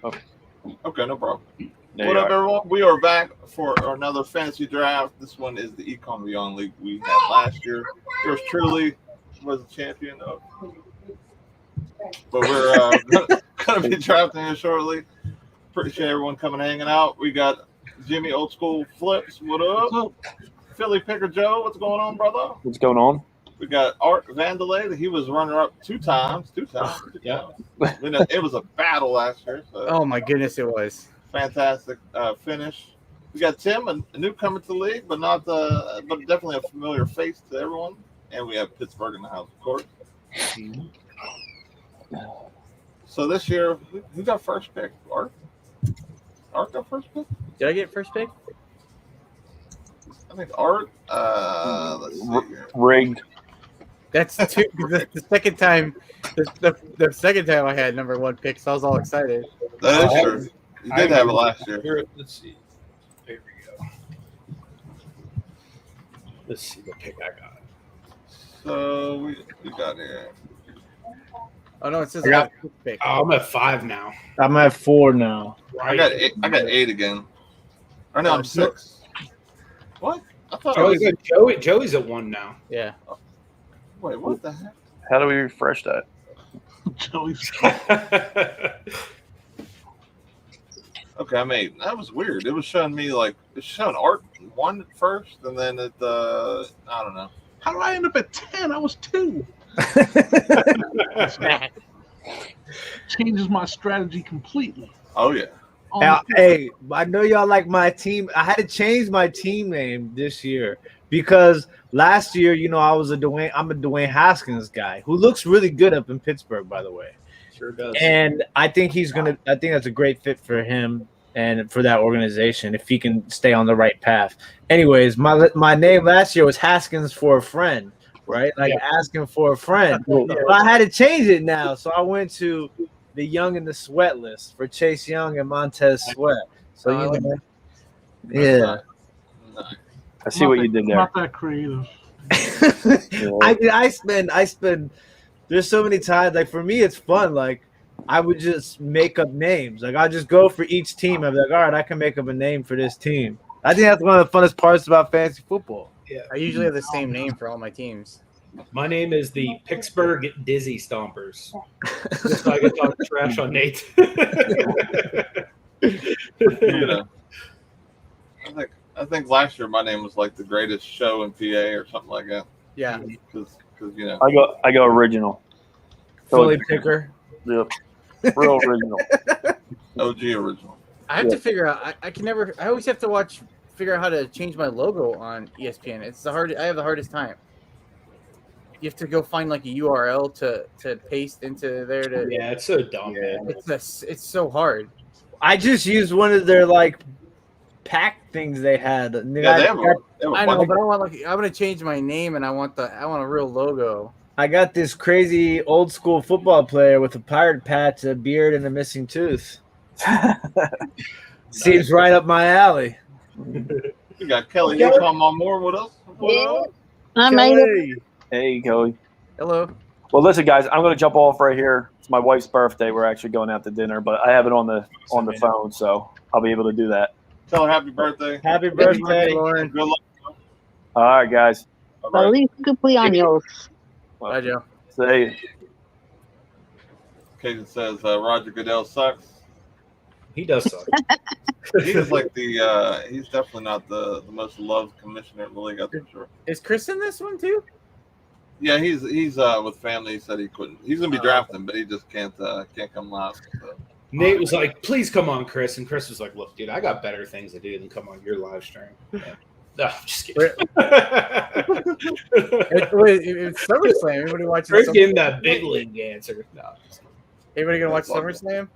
Okay, no problem. There What you up, are. everyone? We are back for another fantasy draft. This one is the Econ Beyond League we had last year. Yours truly was a champion of, but we're going to be drafting it shortly. Appreciate everyone coming and hanging out. We got Jimmy Old School Flips. What up? So, Philly Picker Joe. What's going on, brother? What's going on? We got Art Vandelay. He was runner up two times. Yeah. It was a battle last year. So Oh my goodness, it was. fantastic finish. We got Tim, a newcomer to the league, but but definitely a familiar face to everyone. And we have Pittsburgh in the house, of course. So this year, who got first pick? Art? Art got first pick? Did I get first pick? I think Art. Let's see here. Rigged. That's two. The second time, the second time I had number one pick, so I was all excited. That is true. You did have it last year. Here, let's see. There we go. Let's see what pick I got. So we got here. Oh no, it says I got- fifth pick. Oh, I'm at 5 now. I'm at 4 now. I got eight again. Right now I'm 6. What? I thought I was. Joey's at 1 now. Yeah. Wait, what the heck? How do we refresh that? Joey's Okay, I'm 8. That was weird. It was showing me it's showing Art 1 at first, and then I don't know. How did I end up at 10? I was 2. Changes my strategy completely. Oh yeah. Now, hey, I know y'all like my team. I had to change my team name this year because last year, I'm a Dwayne Haskins guy who looks really good up in Pittsburgh, by the way. Sure does. And I think I think that's a great fit for him and for that organization if he can stay on the right path. Anyways, my name last year was Haskins for a friend, right? Like asking for a friend. But I had to change it now, so I went to the Young and the Sweat list for Chase Young and Montez Sweat. So yeah. I see what you did there. Not that creative. I spend. There's so many times. Like for me, it's fun. Like I would just make up names. Like I'll just go for each team. I'm like, all right, I can make up a name for this team. I think that's one of the funnest parts about fantasy football. Yeah. I usually have the same name for all my teams. My name is the Picksburgh Dizzy Stompers. Just so I can talk trash on Nate. I think last year my name was like the greatest show in PA or something like that. Yeah. Because I go original. Philly Picker. Yep. Real original. OG original. I have to figure out. I can never. I always have to figure out how to change my logo on ESPN. I have the hardest time. You have to go find like a URL to paste into there to. Yeah, it's so dumb, man. It's so hard. I just used one of their pack things they had. Yeah, they have I know, but I want to change my name and I want a real logo. I got this crazy old school football player with a pirate patch, a beard, and a missing tooth. Seems right up my alley. We got Kelly Yukon on more with us. Yeah. I made it. Hey, Kelly. Hello. Well, listen, guys, I'm going to jump off right here. It's my wife's birthday. We're actually going out to dinner, but I have it on the phone, so I'll be able to do that. Tell her happy birthday. Happy birthday, Lauren. Good luck. All right, guys. All right. Feliz cumpleaños. Bye, Joe. Say, Kaden says Roger Goodell sucks. He does suck. He's like he's definitely not the most loved commissioner in the league, that's for sure. Is Chris in this one too? Yeah, he's with family. He said he couldn't. He's gonna be drafting, but he just can't come last. So. Nate was like, "Please come on, Chris," and Chris was like, "Look, dude, I got better things to do than come on your live stream." Yeah. No, I'm just kidding. It's SummerSlam. Everybody watching. Chris gave him that big league answer. No, Everybody gonna watch SummerSlam?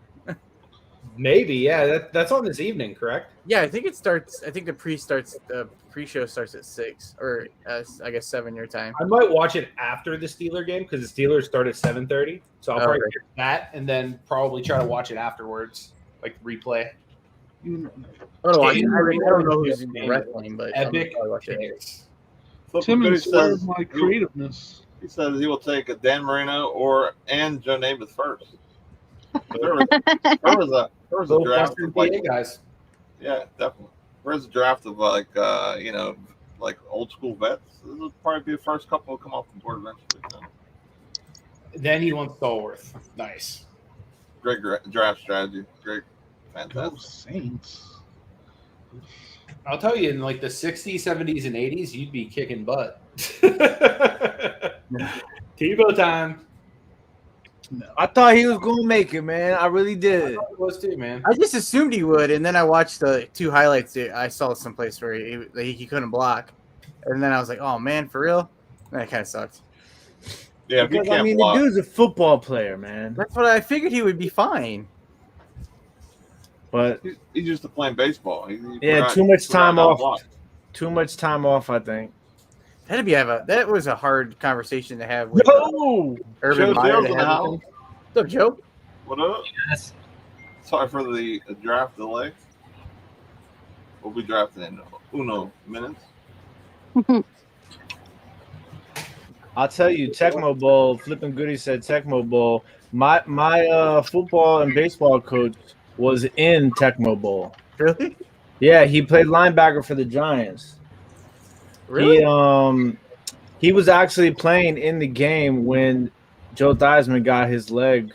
maybe, yeah. That's on this evening, correct? Yeah, I think it starts. I think the pre-show starts at 6 or I guess 7 your time. I might watch it after the Steeler game because the Steelers start at 7:30. So I'll probably Okay. watch that and then probably try to watch it afterwards, like replay. I don't know who's in wrestling, but Epic. I'll watch it. picks. Tim He inspired says my creativeness. he will take a Dan Marino and Joe Namath first. But there was a draft of like, guys. yeah, definitely. There's a draft of like like old school vets. This will probably be the first couple to come off the board eventually. Then he wants Stallworth. Nice. Great draft strategy. Great, Go fantastic. Saints. I'll tell you, in like the 60s, 70s, and 80s, you'd be kicking butt. Tebow time. I thought he was gonna make it, man. I really I did. thought it was too, man. I just assumed he would, and then I watched the 2 highlights. I saw someplace where he couldn't block, and then I was like, "Oh man, for real?" That kind of sucked. Yeah, if you Because, I can't mean, block, the dude's a football player, man. That's what I figured he would be fine. But he's used to playing baseball. He yeah, forgot- too much forgot time how to off. block. Too much time off, I think. That was a hard conversation to have with No. Urban Joe Meyer. Dale's To in the have house. with him. What's up, Joe? What up? Yes. Sorry for the draft delay. We'll be drafting in uno minutes. I'll tell you, Tecmo Bowl. Flipping Goody said Tecmo Bowl. My football and baseball coach was in Tecmo Bowl. Really? Yeah, he played linebacker for the Giants. Really? He was actually playing in the game when Joe Theismann got his leg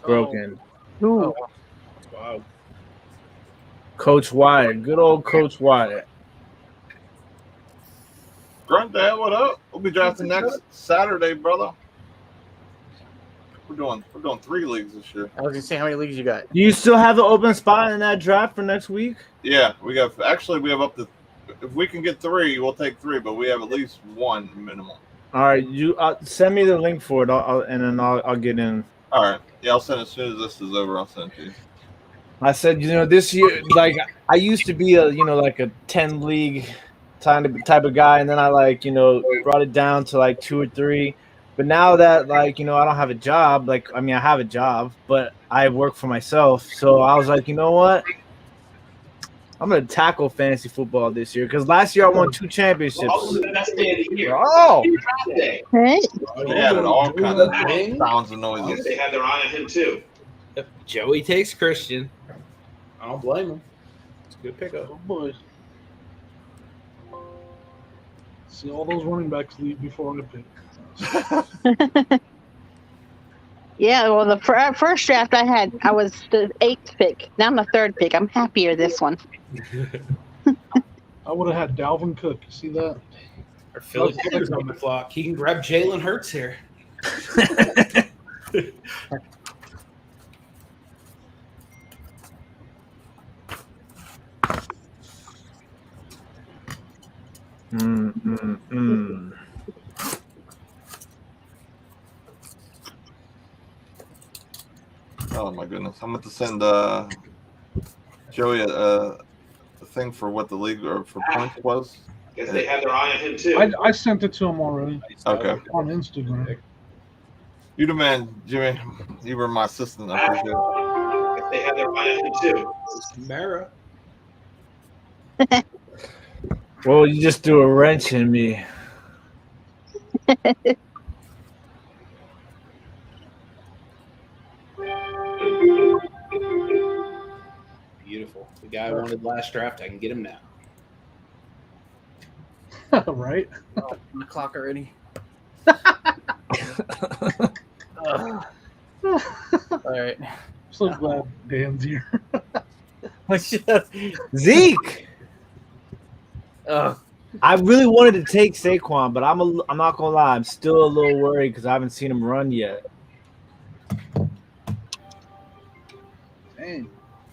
broken. Ooh. Wow. Coach Wyatt, good old Coach Wyatt. Grunt Dad, what up? We'll be drafting next Saturday, brother. We're doing 3 leagues this year. I was gonna say, how many leagues you got? Do you still have an open spot in that draft for next week? Yeah, we have up to, if we can get 3, we'll take 3, but we have at least 1 minimum. All right, you send me the link for it, and then I'll get in. All right. Yeah, I'll send it as soon as this is over. I'll send it to you. I said, this year, like I used to be like a 10 league type of guy, and then I brought it down to like 2 or 3. But now that I don't have a job, I have a job, but I work for myself. So I was like, you know what? I'm gonna tackle fantasy football this year because last year I won 2 championships. Also, the best day of the year. Oh, Draft day. Hey. They added all kinds of sounds and noises. They had their eye on him too. Joey takes Christian. I don't blame him. It's a good pickup. Oh boy. See all those running backs leave before I pick. Yeah, well, the first draft I was the 8th pick. Now I'm the 3rd pick. I'm happier this one. I would have had Dalvin Cook. You see that? Or Philly Rivers on the clock. He can grab Jalen Hurts here. Oh my goodness! I'm going to send Joey a thing for what the league or for points was. Guess they had their eye on him too. I sent it to him already Okay. on Instagram. You the man, Jimmy. You were my assistant. I appreciate it. Guess they had their eye on him too. Mara. well, you just threw a wrench in me. Beautiful. The guy I wanted last draft, I can get him now. Right? On the clock already. All right. So glad Dan's here. Zeke. I really wanted to take Saquon, but I'm not gonna lie, I'm still a little worried because I haven't seen him run yet. Dang.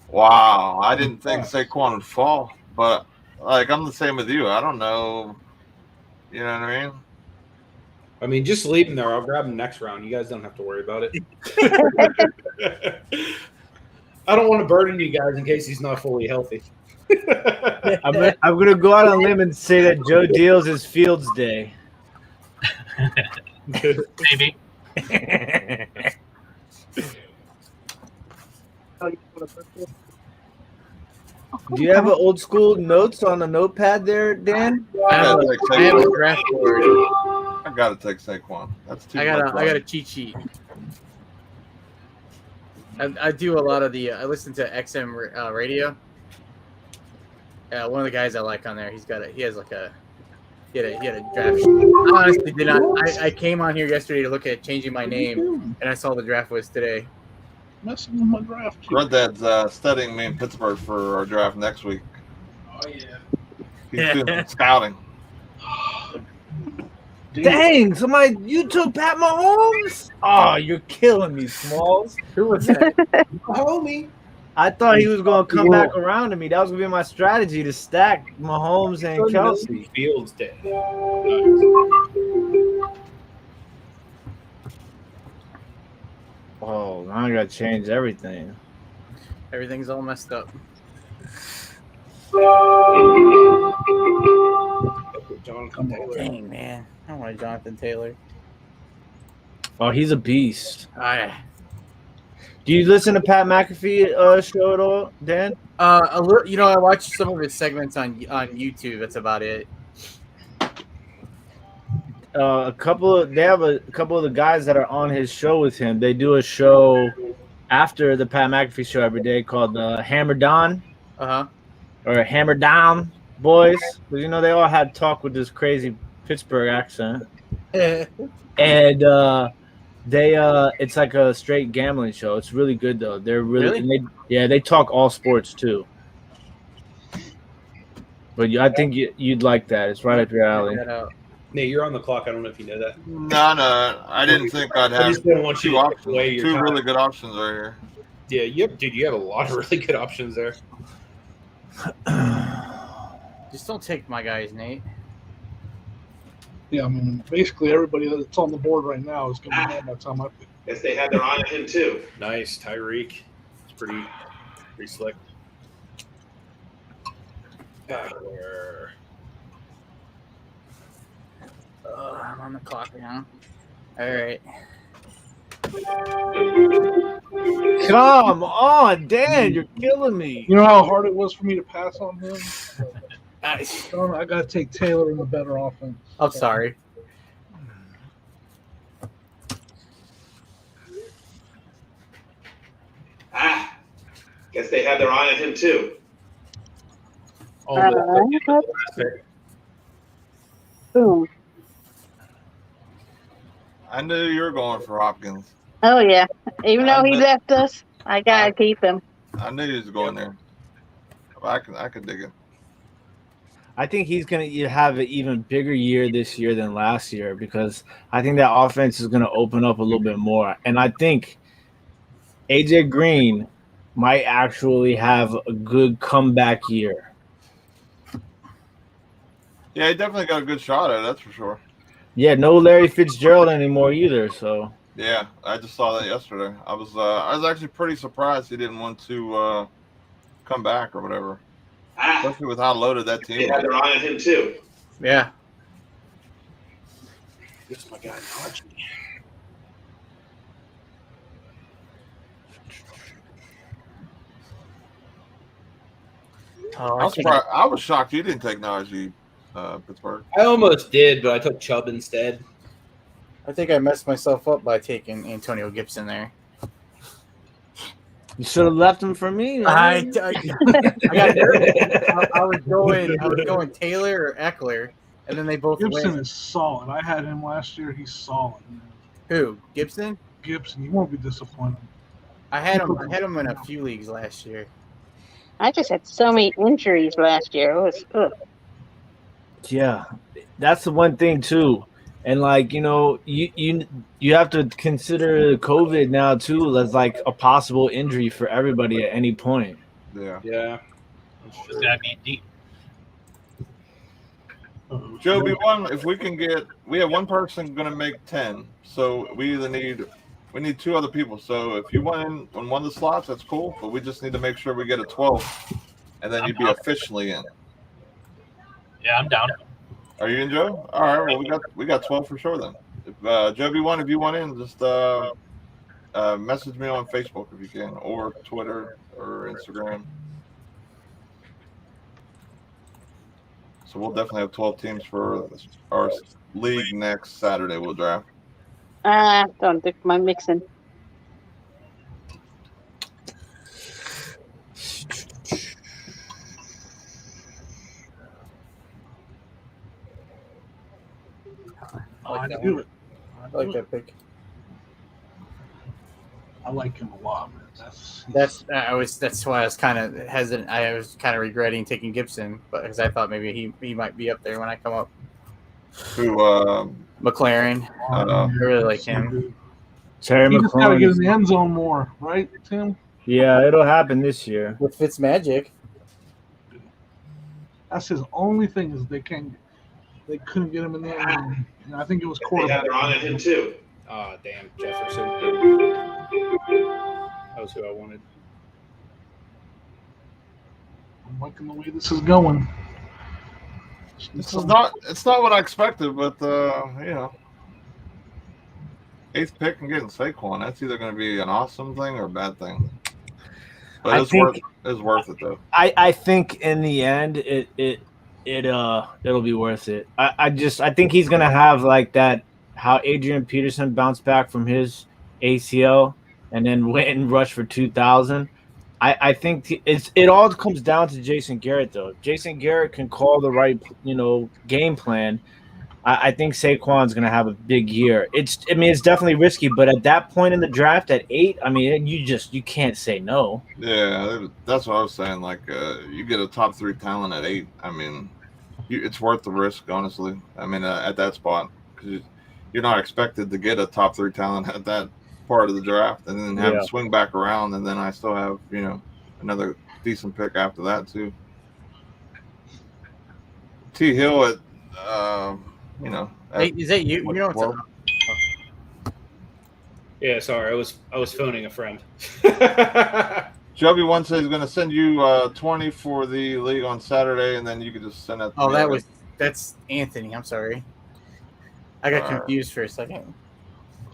Wow, I didn't think Saquon would fall, but I'm the same with you. I don't know. You know what I mean? I mean, just leave him there. I'll grab him next round. You guys don't have to worry about it. I don't want to burden you guys in case he's not fully healthy. I'm gonna go out on a limb and say that Joe Deals is Fields Day. Maybe. Do you have an old school notes on a notepad there, Dan? I have a draft board. I gotta take Saquon. That's too I much. got a cheat sheet. I do a lot of the. I listen to XM radio. One of the guys I like on there, he had a draft. I honestly did not. I came on here yesterday to look at changing my name, and I saw the draft was today. Messing with my draft. Granddad's studying me in Pittsburgh for our draft next week. Oh yeah. He's doing some scouting. Dang, you took Pat Mahomes? Oh, you're killing me, Smalls. Who was that? Homie. I thought he was going to come back around to me. That was going to be my strategy to stack Mahomes and Kelsey. Fields Day. Oh, now I got to change everything. Everything's all messed up. Jonathan Taylor. Dang, man. I don't want Jonathan Taylor. Oh, he's a beast. I Do you listen to Pat McAfee show at all, Dan? a little, I watched some of his segments on YouTube. That's about it. They have a couple of the guys that are on his show with him. They do a show after the Pat McAfee show every day called Hammer Down or Hammer Down Boys. Because they all had talk with this crazy Pittsburgh accent, and it's like a straight gambling show. It's really good though. They're really? They talk all sports too. But I think you'd like that. It's right up your alley. Nate, you're on the clock. I don't know if you know that. No, I didn't think I'd I have just don't want you two to options. take away your Two time. really good options right here. Yeah, you have a lot of really good options there. Just don't take my guys, Nate. Yeah, I mean, basically everybody that's on the board right now is going to be mad that's how my pick. Guess they had their eye on him too. Nice, Tyreek. It's pretty slick. I'm on the clock now. All right. Come on, Dan, you're killing me. You know how hard it was for me to pass on him? I I got to take Taylor in the better offense. I'm sorry. Guess they had their eye on him too. Boom. I knew you were going for Hopkins. Oh yeah. Even though he left us, I gotta keep him. I knew he was going there. I can dig it. I think he's going to have an even bigger year this year than last year because I think that offense is going to open up a little bit more. And I think AJ Green might actually have a good comeback year. Yeah, he definitely got a good shot at it, that's for sure. Yeah, no Larry Fitzgerald anymore either. So yeah, I just saw that yesterday. I was actually pretty surprised he didn't want to come back or whatever. Especially with how loaded that team They had their eye on him too. Yeah. This is my guy, Najee. I was shocked you didn't take Najee, Pittsburgh. I almost did, but I took Chubb instead. I think I messed myself up by taking Antonio Gibson there. you should have left him for me. I got nervous. I was going Taylor or Eckler, and then they both Gibson went. is solid. I had him last year. He's solid. Man. Who? Gibson? Gibson, you won't be disappointed. I had him in a few leagues last year. I just had so many injuries last year. It was Yeah, that's the one thing too. And you have to consider COVID now too as like a possible injury for everybody at any point. Yeah. Yeah. It's gotta be deep. Joby, if we have one person going to make 10, so we need two other people. So if you want in on one of the slots, that's cool, but we just need to make sure we get a 12, and then you'd be officially in. Yeah, I'm down. Are you in, Joe? All right, well we got 12 for sure then. If Joby if you want in, just message me on Facebook if you can, or Twitter or Instagram. So we'll definitely have 12 teams for our league next Saturday. We'll draft. don't do my mixing. I that do one. it. I like that pick. I like him a lot, man. That's why I was kind of hesitant. I was kind of regretting taking Gibson, but because I thought maybe he might be up there when I come up. Who? McLaren, I really like him. Terry He just got to get in McLaurin. the end zone more, right, Tim? Yeah, it'll happen this year. With Fitzmagic. That's his only thing is they couldn't get him in the end zone. And I think it was They quarterback. had their eye on him too. Oh, damn, Jefferson. That was who I wanted. I'm liking the way this is going. It's not what I expected, but you know, 8th pick and getting Saquon, that's either going to be an awesome thing or a bad thing. But it's worth it though. I think in the end it'll be worth it. I think he's gonna have like that how Adrian Peterson bounced back from his ACL and then went and rushed for 2,000. I think it all comes down to Jason Garrett though. If Jason Garrett can call the right game plan, I think Saquon's going to have a big year. It's definitely risky, but at that point in the draft at 8, I mean, you can't say no. Yeah, that's what I was saying. Like, you get a top 3 talent at 8. I mean, it's worth the risk, honestly. I mean, at that spot, because you're not expected to get a top 3 talent at that part of the draft, and then have him swing back around, and then I still have another decent pick after that too. T. Hill at Hey, is that you? You know what's up? Yeah, sorry, I was phoning a friend. Joby once said he's going to send you 20 for the league on Saturday, and then you could just send that. Oh, that's Anthony. I'm sorry, I got confused for a second.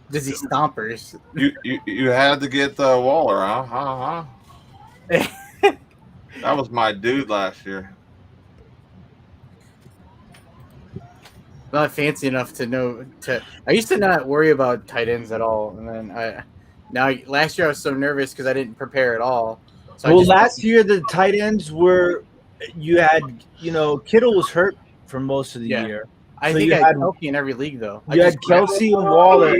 Dizzy Stompers. You had to get Waller, huh? That was my dude last year. Not fancy enough to know. I used to not worry about tight ends at all, and then last year I was so nervous because I didn't prepare at all. So last year the tight ends were you had Kittle was hurt for most of the year. I think I had Kelsey in every league though. You had Kelsey and Waller.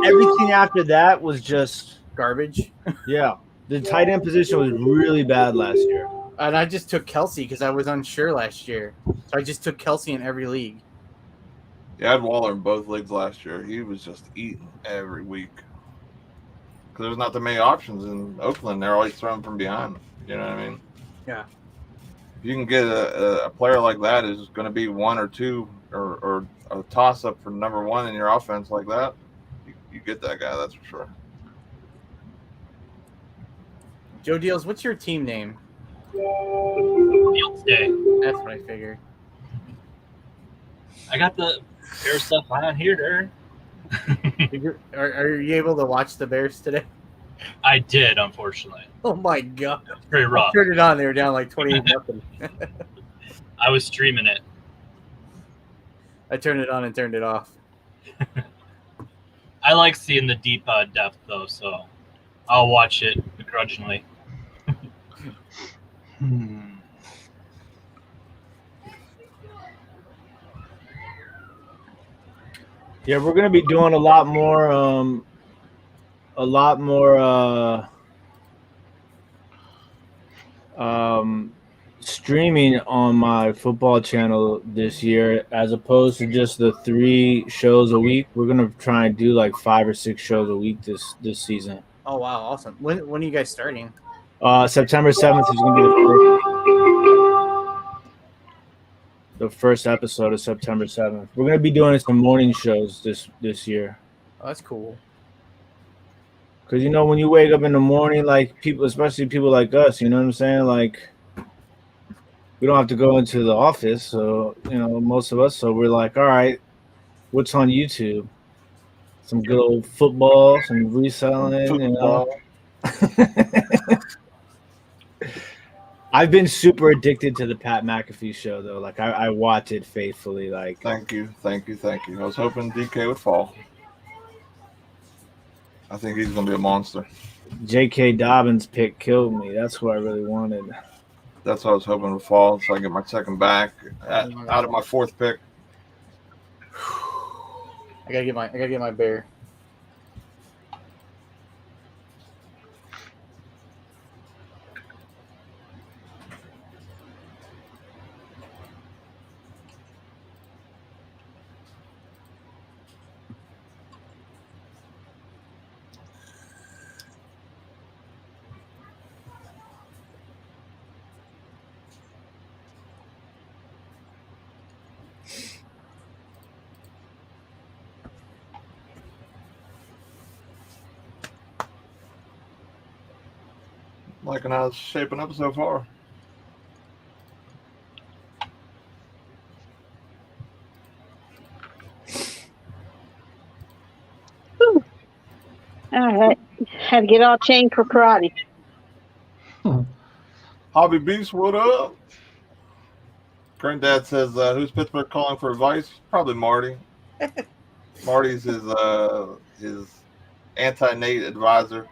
Everything after that was just garbage. Yeah, the tight end position was really bad last year. And I just took Kelsey because I was unsure last year, so I just took Kelsey in every league. Yeah, I had Waller in both leagues last year. He was just eating every week. Because there's not that many options in Oakland. They're always throwing from behind. You know what I mean? Yeah. If you can get a player like that who's going to be 1 or 2 or a toss-up for number 1 in your offense like that, you get that guy, that's for sure. Joe Deals, what's your team name? Fields Day. That's what I figured. I got the Bear stuff on here, Are you able to watch the Bears today? I did, unfortunately. Oh my god. It's pretty rough. I turned it on, they were down like 28-0. I was streaming it. I turned it on and turned it off. I like seeing the deep depth though, so I'll watch it begrudgingly. Yeah, we're gonna be doing a lot more streaming on my football channel this year, as opposed to just the 3 shows a week. We're gonna try and do like 5 or 6 shows a week this season. Oh wow, awesome! When are you guys starting? September 7th is gonna be the first episode of September 7th. We're gonna be doing some morning shows this year. Oh, that's cool. Because when you wake up in the morning, like people, especially people like us, you know what I'm saying? Like we don't have to go into the office, so most of us. So we're like, all right, what's on YouTube? Some good old football, some reselling, I've been super addicted to the Pat McAfee show, though. Like I watch it faithfully. Like, thank you. I was hoping DK would fall. I think he's going to be a monster. J.K. Dobbins' pick killed me. That's what I really wanted. That's what I was hoping would fall, so I get my second back out of my 4th pick. I gotta get my bear. Liking how it's shaping up so far. All right. Had to get all changed for karate. Hobby Beast, what up? Granddad says, who's Pittsburgh calling for advice? Probably Marty. Marty's his anti-Nate advisor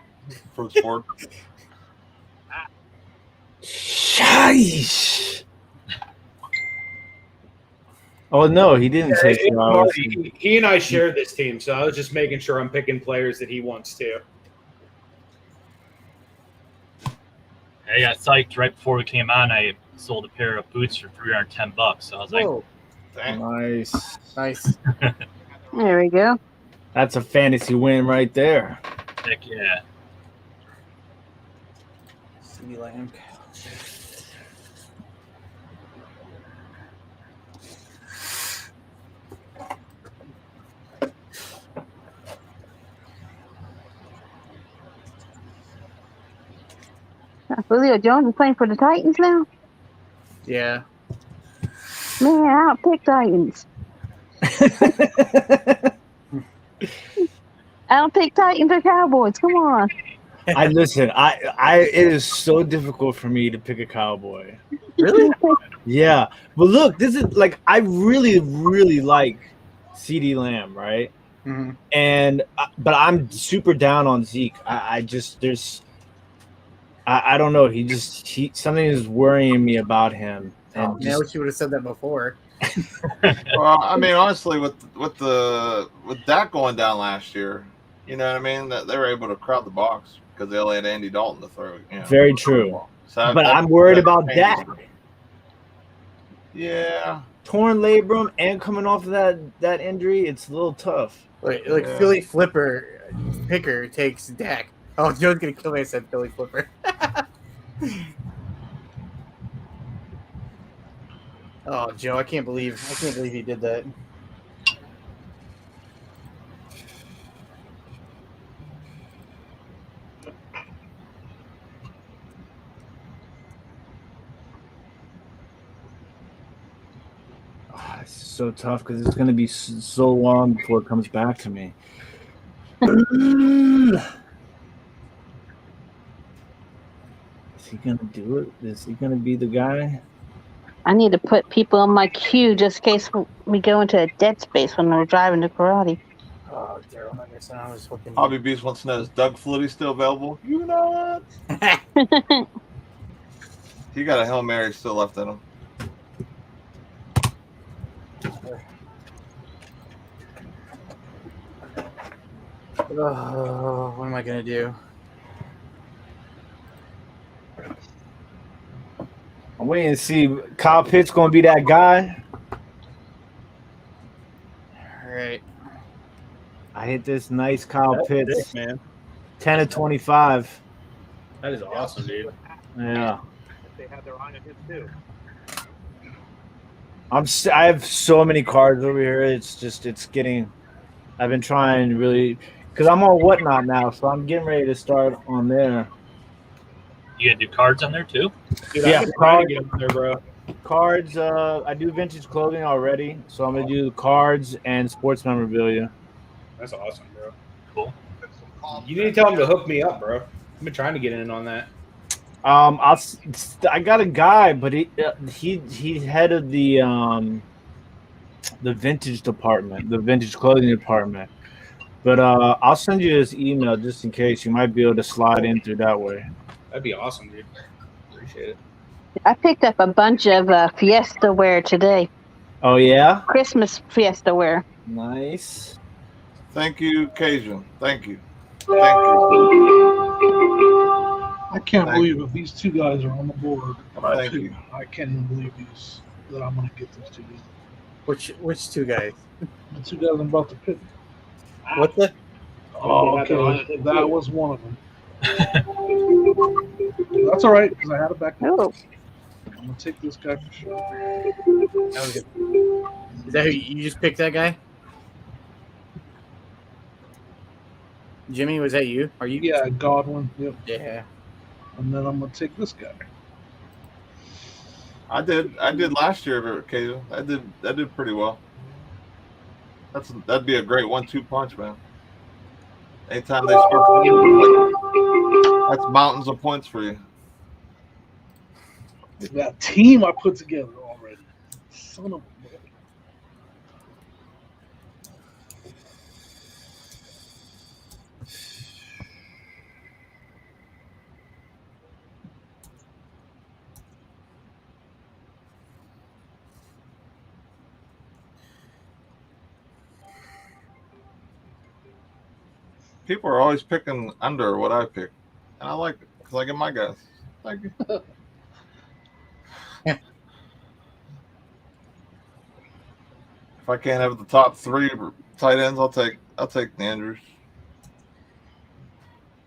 for sport. Sheesh. Oh no, he didn't say so. Marty, he and I shared this team, so I was just making sure I'm picking players that he wants to. I got psyched right before we came on. I sold a pair of boots for $310. So I was like, Whoa, Dang. nice. There we go. That's a fantasy win right there. heck yeah. CD Lamb. Julio Jones is playing for the Titans now? Yeah. Man, I don't pick Titans. I don't pick Titans or Cowboys. Come on. I listen. It is so difficult for me to pick a Cowboy. Really? Yeah, but look, this is like I really, really like CD Lamb, right? Mm-hmm. And but I'm super down on Zeke. I don't know. He something is worrying me about him. And I wish you would have said that before. Well, I mean, honestly, with that going down last year, you know what I mean? That they were able to crowd the box because they only had Andy Dalton to throw. You know. Very true. So but I'm worried about Dak. Yeah. Torn labrum and coming off of that injury, it's a little tough. Like Philly Flipper picker takes Dak. Oh, Joe's gonna kill me. I said Philly Flipper. Oh, Joe, I can't believe he did that. Oh, it's so tough because it's going to be so long before it comes back to me. Is he going to do it? Is he going to be the guy? I need to put people on my queue just in case we go into a dead space when we're driving to karate. Oh, Daryl, I guess I was looking. Hobby Beast wants to know, is Doug Flutie still available? You know what? He got a Hail Mary still left in him. Oh, what am I gonna do? I'm waiting to see Kyle Pitts going to be that guy. All right. I hit this nice Kyle Pitts, Sick, man. 10 of 25. That is awesome, dude. Yeah. They have their eye on him too. I have so many cards over here. It's getting. I've been trying really because I'm on Whatnot now, so I'm getting ready to start on there. You gotta do cards on there too? Dude, Yeah, I've been trying to get up there, bro. Cards. I do vintage clothing already, so I'm gonna do cards and sports memorabilia. That's awesome, bro. Cool. You need to tell him to hook me up, bro. I've been trying to get in on that. I got a guy, but he's head of the vintage department, the vintage clothing department. But I'll send you this email just in case. You might be able to slide in through that way. That'd be awesome, dude. Appreciate it. I picked up a bunch of Fiesta wear today. Oh yeah, Christmas Fiesta wear. nice. Thank you, Cajun. Thank you. Thank you. I can't Thank believe if these two guys are on the board. Thank you. I can't even believe that I'm going to get these two guys. Which two guys? The two guys I'm about to pick. What the? Oh, okay. That was one of them. That's all right, because I had a backup. Oh, I'm going to take this guy for sure. That was good. Is that who you just picked? That guy? Jimmy, was that you? Are you? Yeah, Godwin. Yep. Yeah. And then I'm going to take this guy. I did last year, Cajun. I did pretty well. That'd be a great 1-2 punch, man. Anytime they score, that's mountains of points for you. That team I put together already. Son of a bitch. People are always picking under what I pick, and I like it because I get my guys. Thank you. Yeah. If I can't have the top 3 tight ends, I'll take Andrews.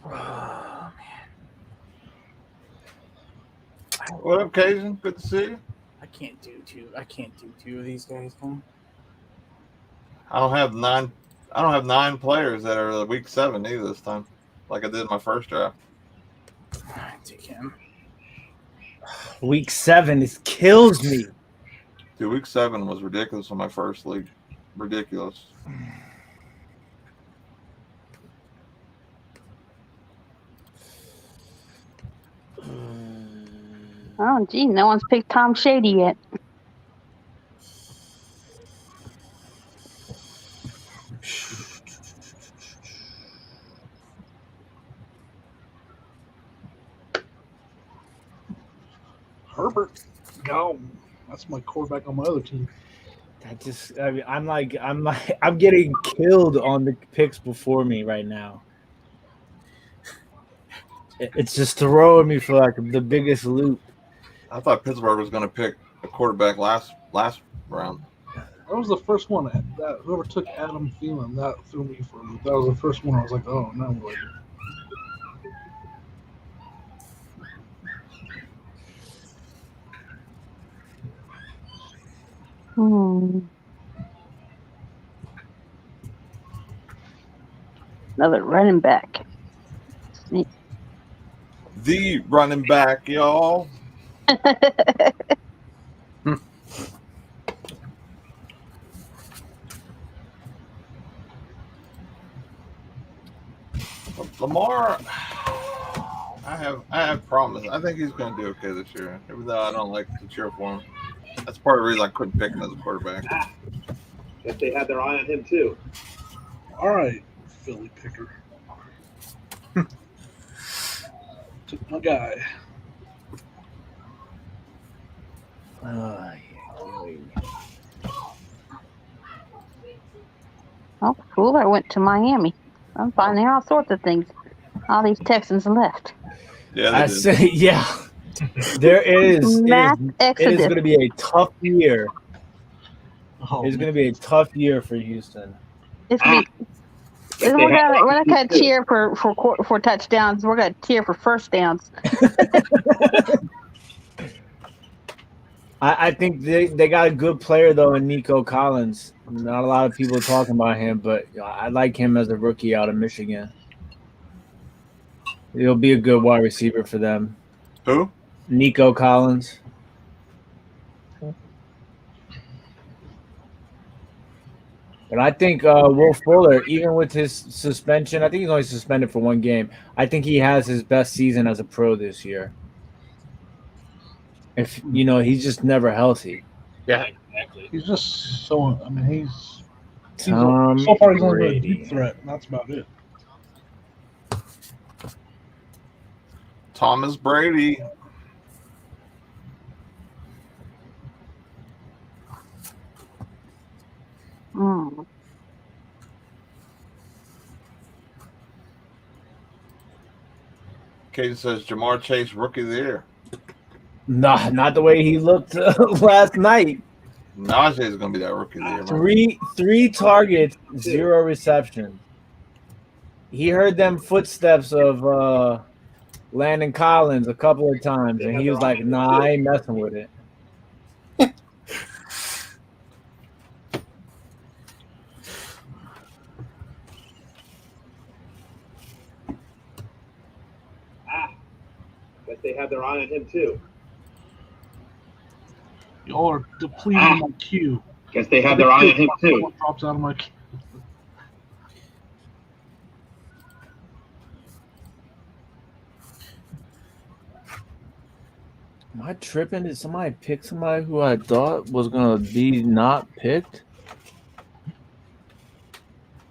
Oh, man. What up, Cajun? Good to see you. I can't do two of these guys, huh? I don't have 9 players that are week 7 either this time, like I did in my first draft. I take him. Week 7 kills me. Dude, week 7 was ridiculous in my first league. Ridiculous. oh, gee, no one's picked Tom Shady yet. Herbert. No, that's my quarterback on my other team. I'm getting killed on the picks before me right now. It's just throwing me for like the biggest loop. I thought Pittsburgh was going to pick a quarterback last round. That was the first one. That whoever took Adam Thielen, that threw me for a loop. That was the first one. I was like, oh no. Another running back. The running back, y'all. Lamar, I have problems. I think he's going to do okay this year, even though I don't like to cheer for him. That's part of the reason I couldn't pick him as a quarterback. Guess they had their eye on him too. All right, Philly picker. Took my guy. Oh, Fuller went to Miami. I'm finding all sorts of things. All these Texans left. Yeah, I say, yeah. There is. Mass It is exodus. going to be a tough year. Oh, It's going to be a tough year for Houston. It's we're not gonna cheer for touchdowns. We're gonna cheer for first downs. I think they got a good player though in Nico Collins. Not a lot of people talking about him, but I like him as a rookie out of Michigan. He'll be a good wide receiver for them. Who? Nico Collins. But I think Will Fuller, even with his suspension, I think he's only suspended for 1 game. I think he has his best season as a pro this year. If he's just never healthy. Yeah, exactly. he's just so. I mean, he's Tom so far he's only been a Brady. deep threat, and that's about it. Thomas Brady. Cajun says Jamar Chase, rookie of the year. Nah, not the way he looked last night. Najee is going to be that rookie of the year. Man. Three targets, 0 receptions. He heard them footsteps of Landon Collins a couple of times, and he was like, "Nah, I ain't messing with it." Guess they had their eye on him too. Y'all are depleting my queue. Guess they had their eye on him too. Drops out of my queue. Am I tripping? Did somebody pick somebody who I thought was gonna be not picked?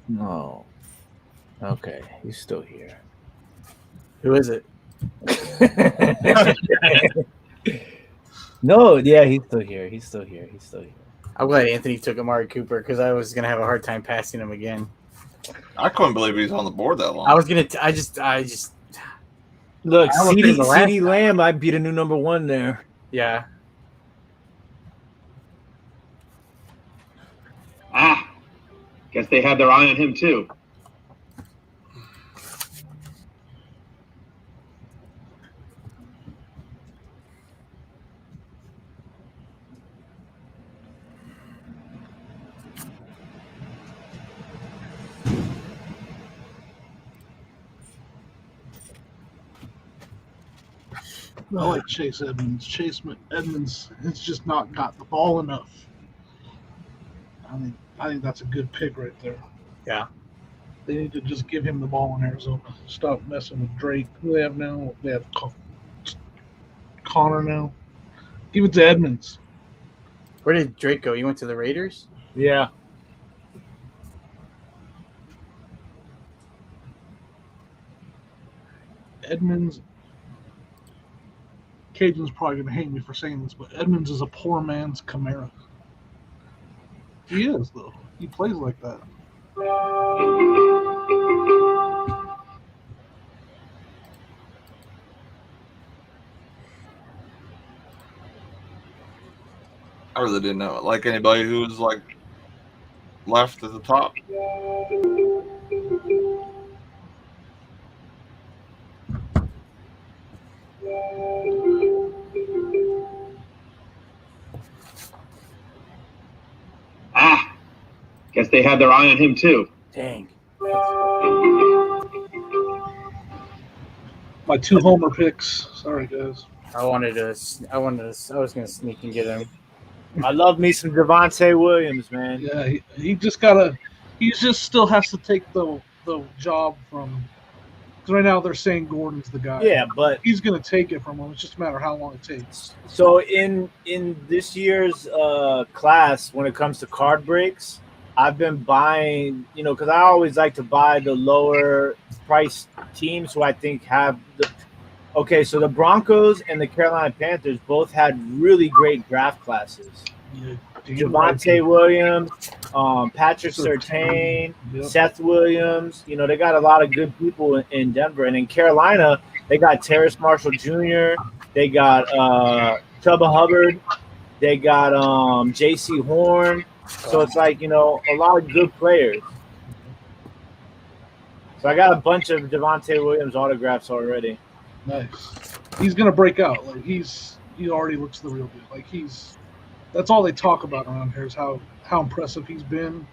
No. Okay, he's still here. Who is it? No, yeah, he's still here. He's still here. I'm glad Anthony took Amari Cooper because I was gonna have a hard time passing him again. I couldn't believe he was on the board that long. I was gonna. I just. Look, I almost picked the last CeeDee Lamb might be the new number 1 there. Yeah. Guess they had their eye on him too. I like Chase Edmonds. Edmonds has just not got the ball enough. I think that's a good pick right there. Yeah. They need to just give him the ball in Arizona. Stop messing with Drake. Who do they have now? They have Connor now. Give it to Edmonds. Where did Drake go? You went to the Raiders? Yeah. Edmonds. Cajun's probably going to hate me for saying this, but Edmonds is a poor man's Kamara. He is, though. He plays like that. I really didn't know. Like anybody who was like left at the top. Guess they had their eye on him too. Dang. My 2 homer picks. Sorry, guys. I was gonna sneak and get him. I love me some Devontae Williams, man. Yeah, he just gotta. He just still has to take the job from. Because right now they're saying Gordon's the guy. Yeah, but he's gonna take it from him. It's just a matter of how long it takes. So in this year's class, when it comes to card breaks, I've been buying, because I always like to buy the lower price teams who I think have the. Okay, so the Broncos and the Carolina Panthers both had really great draft classes. Yeah, Javonte Williams, Patrick Surtain, Seth Williams. They got a lot of good people in Denver. And in Carolina, they got Terrace Marshall Jr., they got Chuba Hubbard, they got J.C. Horn. So it's like, a lot of good players. So I got a bunch of Javonte Williams autographs already. Nice. He's gonna break out. Like he already looks the real deal. Like that's all they talk about around here is how impressive he's been.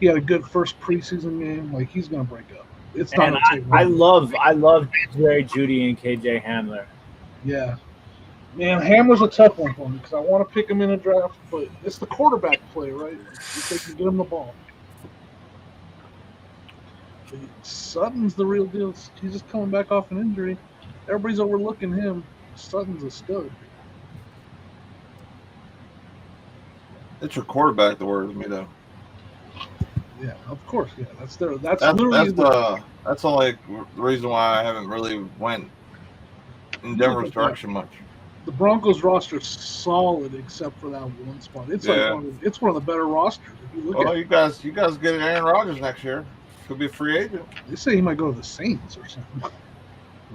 He had a good first preseason game. Like he's gonna break out. It's not gonna take long. I love Jerry Jeudy and KJ Hamler. Yeah. Man, Hamler's a tough one for me because I want to pick him in a draft, but it's the quarterback play, right? If they can get him the ball. Sutton's the real deal. He's just coming back off an injury. Everybody's overlooking him. Sutton's a stud. It's your quarterback that worries me, though. Yeah, of course. Yeah, that's the only reason why I haven't really went in Denver's direction much. The Broncos roster is solid except for that one spot. It's it's one of the better rosters. If you look at you guys get Aaron Rodgers next year. Could be a free agent. They say he might go to the Saints or something.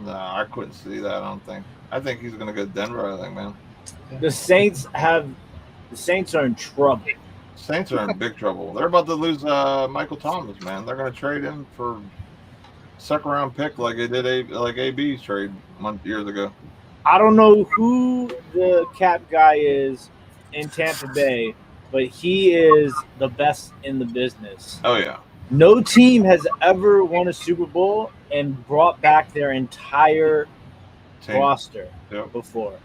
No, I couldn't see that. I don't think. I think he's gonna go to Denver. I think, man. The Saints are in trouble. Saints are in big trouble. They're about to lose Michael Thomas, man. They're gonna trade him for second round pick like they did like AB's trade years ago. I don't know who the cap guy is in Tampa Bay, but he is the best in the business. Oh yeah. No team has ever won a Super Bowl and brought back their entire roster before.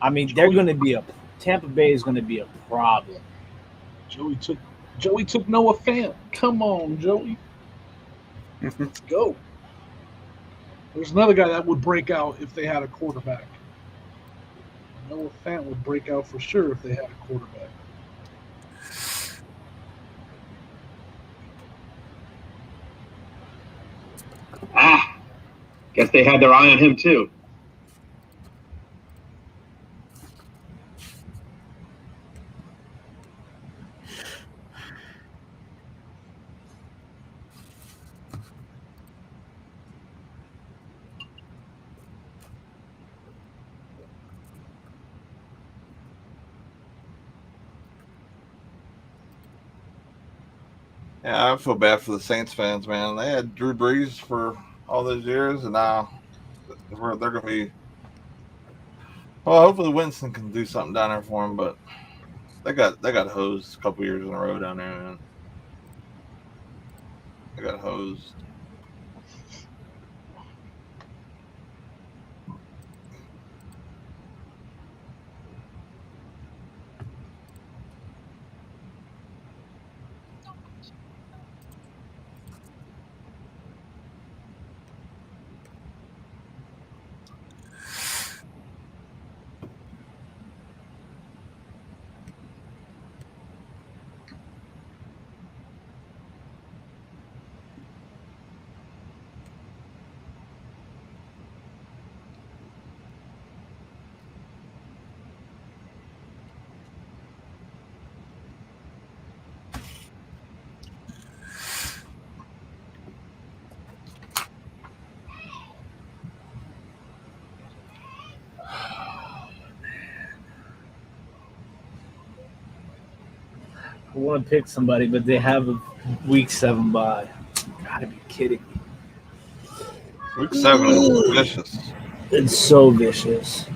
I mean, they're going to be Tampa Bay is going to be a problem. Joey took Noah Fant. Come on, Joey. Let's go. There's another guy that would break out if they had a quarterback. Noah Fant would break out for sure if they had a quarterback. Guess they had their eye on him too. Yeah, I feel bad for the Saints fans, man. They had Drew Brees for all those years, and now they're going to be. Well, hopefully Winston can do something down there for them, but they got hosed a couple years in a row down there, man. They got hosed. I want to pick somebody, but they have a week 7 bye. Gotta be kidding me. Week 7 is vicious. It's so vicious.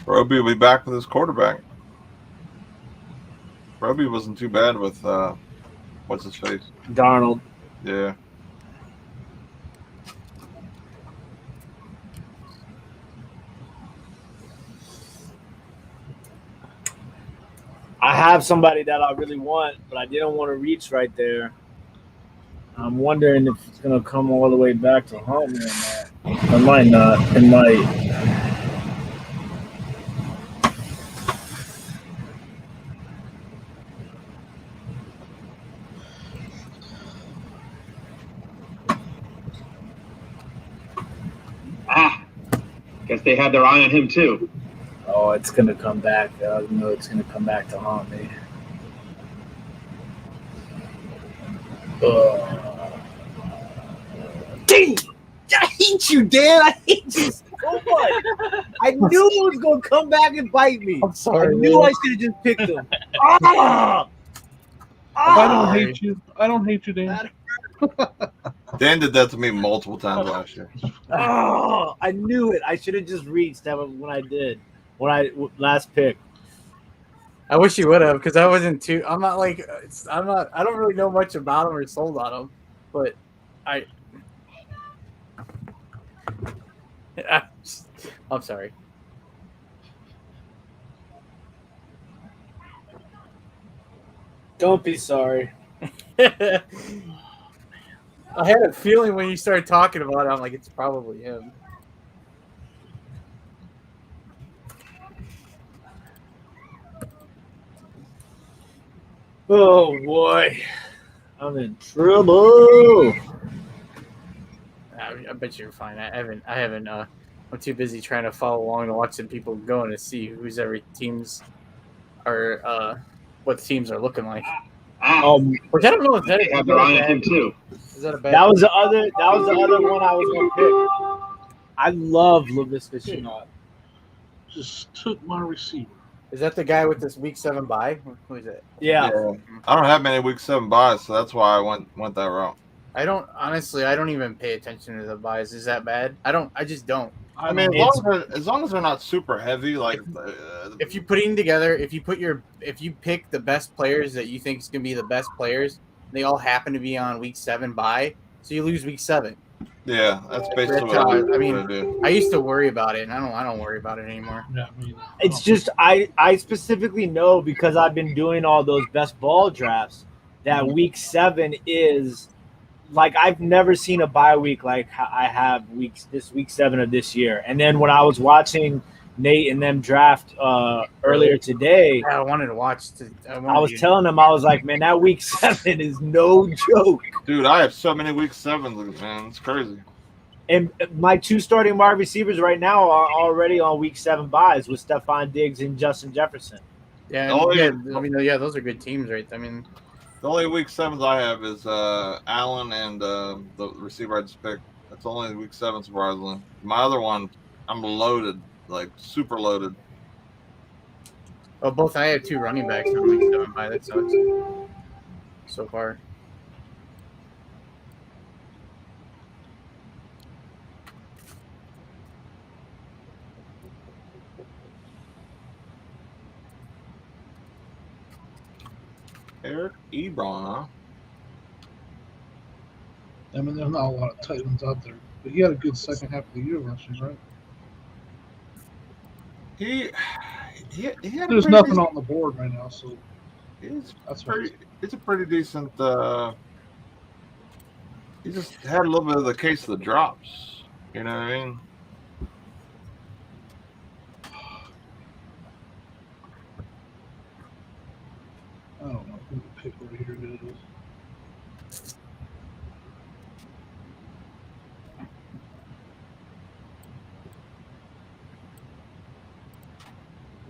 Roby will be back with his quarterback. Roby wasn't too bad with what's his face? Darnold. Yeah. I have somebody that I really want, but I didn't want to reach right there. I'm wondering if it's going to come all the way back to home or not. It might not. It might. Guess they had their eye on him too. Oh, it's going to come back. I know it's going to come back to haunt me. Dang! I hate you, Dan. I hate you so much. I knew it was going to come back and bite me. I'm sorry. I knew man. I should have just picked him. Ah! I don't hate you. I don't hate you, Dan. Dan did that to me multiple times last year. Oh, I knew it. I should have just reached that when I did. When I last pick. I wish you would have, because I wasn't too. I'm not like. I'm not. I don't really know much about him or sold on him, but I'm sorry. Don't be sorry. I had a feeling when you started talking about it, I'm like, it's probably him. Oh boy. I'm in trouble. I bet you're fine. I haven't. I'm too busy trying to follow along and watching people going to see who's every teams are, what the teams are looking like. Which I don't know if that They have their eye on him too. is that a bad. That was the other one I was gonna pick. I love Laviska Shenault. Just took my receiver. Is that the guy with this week 7 bye? Who is it? Yeah. I don't have many week 7 buys, so that's why I went that route. I don't even pay attention to the buys. Is that bad? I just don't. I mean, as long as they're not super heavy, like If you pick the best players that you think is gonna be the best players, they all happen to be on week 7 bye, so you lose week 7. yeah, that's basically That's what how- I I mean, do. I used to worry about it, and I don't worry about it anymore. Yeah, I mean, It's just I specifically know because I've been doing all those best ball drafts that week 7 is like I've never seen a bye week like I have week 7 of this year. And then when I was watching Nate and them draft earlier today, I wanted to watch. I was telling them, I was like, man, that week 7 is no joke. Dude, I have so many week 7s, man. It's crazy. And my 2 starting wide receivers right now are already on week 7 buys with Stephon Diggs and Justin Jefferson. Yeah, Oh, yeah. yeah. I mean, yeah, those are good teams, right? I mean, The only week 7s I have is Allen and the receiver I just picked. That's only week 7, surprisingly. My other one, I'm loaded, like super loaded. oh, both I have 2 running backs on week 7 bye. That sucks. So far. Eric Ebron, huh? I mean, there's not a lot of tight ends out there, but he had a good second half of the year last year, right? He had There's a pretty nothing decent, on the board right now, so that's what it's a pretty decent. He just had a little bit of the case of the drops. You know what I mean? I don't know who to pick right here. It is.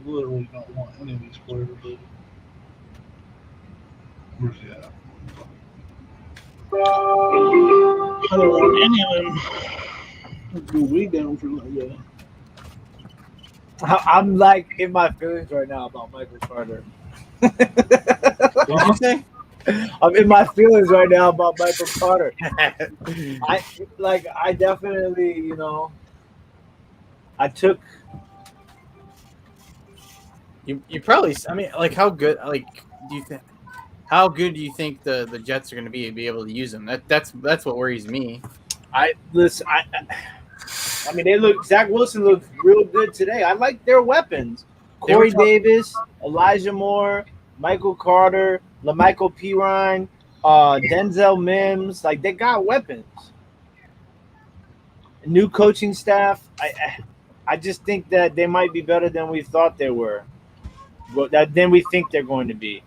Literally don't want any of these players. Where's he at? I don't want any of them. Let's go way down for that guy. I'm like in my feelings right now about Michael Carter. What did you say? I'm in my feelings right now about Michael Carter. I definitely, I took. You probably. I mean, like, how good? Like, do you think? How good do you think the Jets are going to be able to use them? That's what worries me. I mean, Zach Wilson looked real good today. I like their weapons. Corey Davis, Elijah Moore, Michael Carter, LaMichael Pirine, Denzel Mims. Like, they got weapons. New coaching staff. I just think that they might be better than we thought they were. Than we think they're going to be.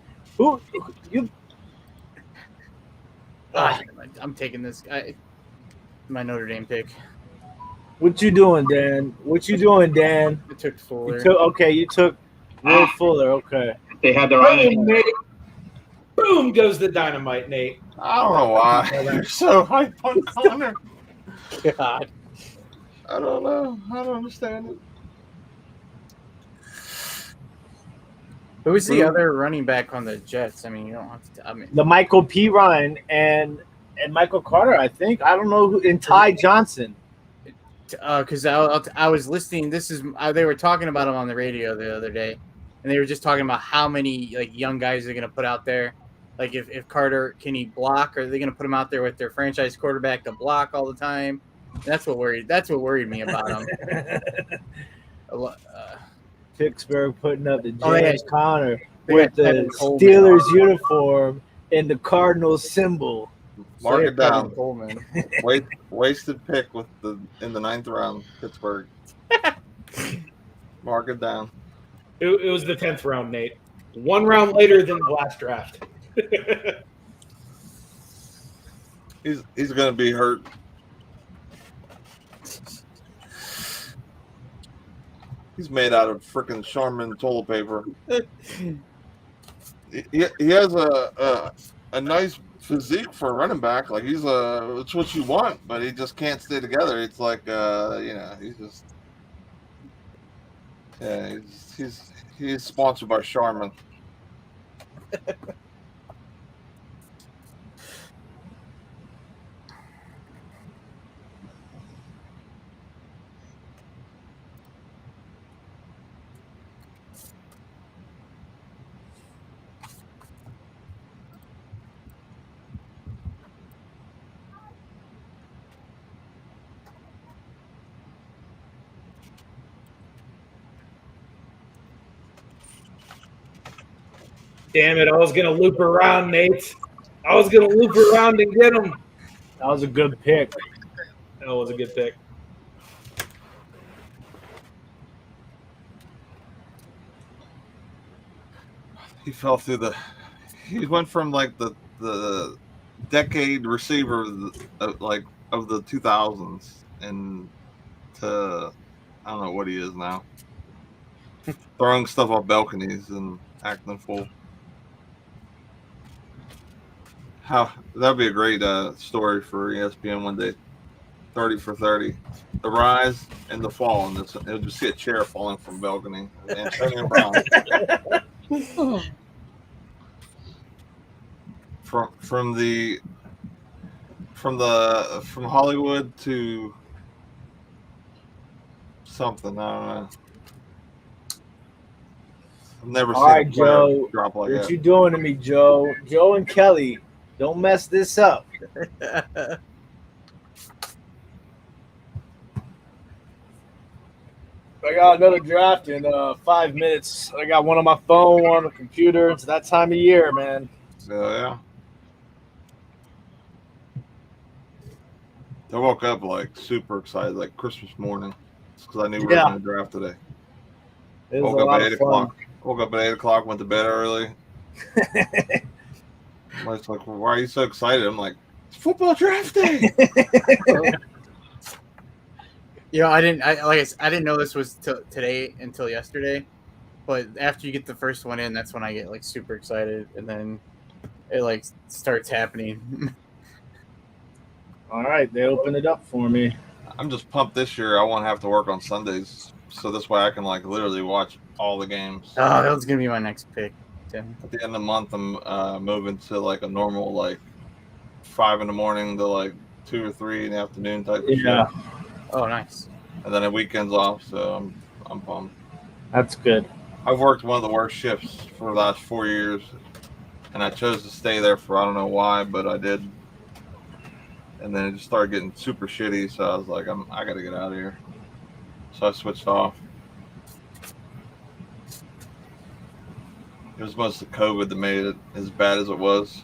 I'm taking this guy. My Notre Dame pick. What you doing, Dan? I took Fuller. You took Will Fuller. Okay. They had their eye on Boom, him. Nate. Boom goes the dynamite, Nate. I don't know why you're so hype on Connor. God. I don't know. I don't understand it. Who's the other running back on the Jets? I mean, you don't have to. I mean, LaMichael Pirine and Michael Carter, I think. I don't know who. And Ty Johnson. because I was listening. They were talking about him on the radio the other day, and they were just talking about how many like young guys they're going to put out there. Like if Carter, can he block? Or are they going to put him out there with their franchise quarterback to block all the time? That's what worried me about him. Picksburgh putting up the James Oh, yeah. Conner They with got the Tevin Coleman. Steelers uniform and the Cardinals symbol. Mark it down. Coleman. Wasted pick in the 9th round, Pittsburgh. Mark it down. It was the 10th round, Nate. 1 round later than the last draft. He's gonna be hurt. He's made out of freaking Charmin toilet paper. He has a nice physique for a running back. Like it's what you want, but he just can't stay together. It's like he's just he's sponsored by Charmin. Damn it! I was gonna loop around, Nate. I was gonna loop around and get him. That was a good pick. That was a good pick. He fell through he went from like the decade receiver of the 2000s and to I don't know what he is now. Throwing stuff off balconies and acting full. That'd be a great story for ESPN one day. 30 for 30. The rise and the fall. And it'll just see a chair falling from balcony. Antonio Brown. From Hollywood to something. I don't know. I've never All seen right, a player Joe. drop like What that. you doing to me, Joe? Joe and Kelly, don't mess this up. I got another draft in 5 minutes. I got one on my phone, one on the computer. It's that time of year, man. Yeah. I woke up like super excited, like Christmas morning, because I knew we were going to draft today. It was Woke a up lot at of 8 fun. o'clock. Woke up at 8 o'clock, went to bed early. My wife's like, well, why are you so excited? I'm like, it's football draft day. I didn't know this was today until yesterday, but after you get the first one in, that's when I get like super excited, and then it like starts happening. All right, they opened it up for me. I'm just pumped this year. I won't have to work on Sundays, so this way I can like literally watch all the games. Oh, that was gonna be my next pick, Tim. At the end of the month, I'm moving to like a normal like 5 in the morning to like 2 or 3 in the afternoon type of shit. Oh, nice. And then the weekends off, so I'm pumped. That's good. I've worked one of the worst shifts for the last 4 years, and I chose to stay there for I don't know why, but I did. And then it just started getting super shitty, so I was like, I got to get out of here. So I switched off. It was mostly COVID that made it as bad as it was.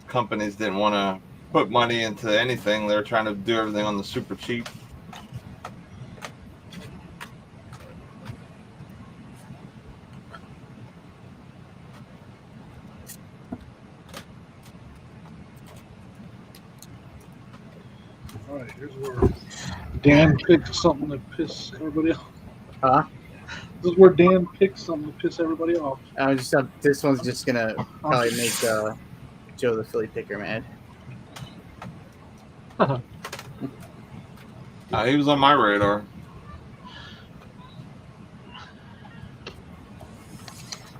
Companies didn't want to put money into anything. They were trying to do everything on the super cheap. All right, here's where Dan picked something to piss everybody off. Huh? This is where Dan picked something to piss everybody off. This one's just gonna probably make Joe the Philly picker mad. He was on my radar.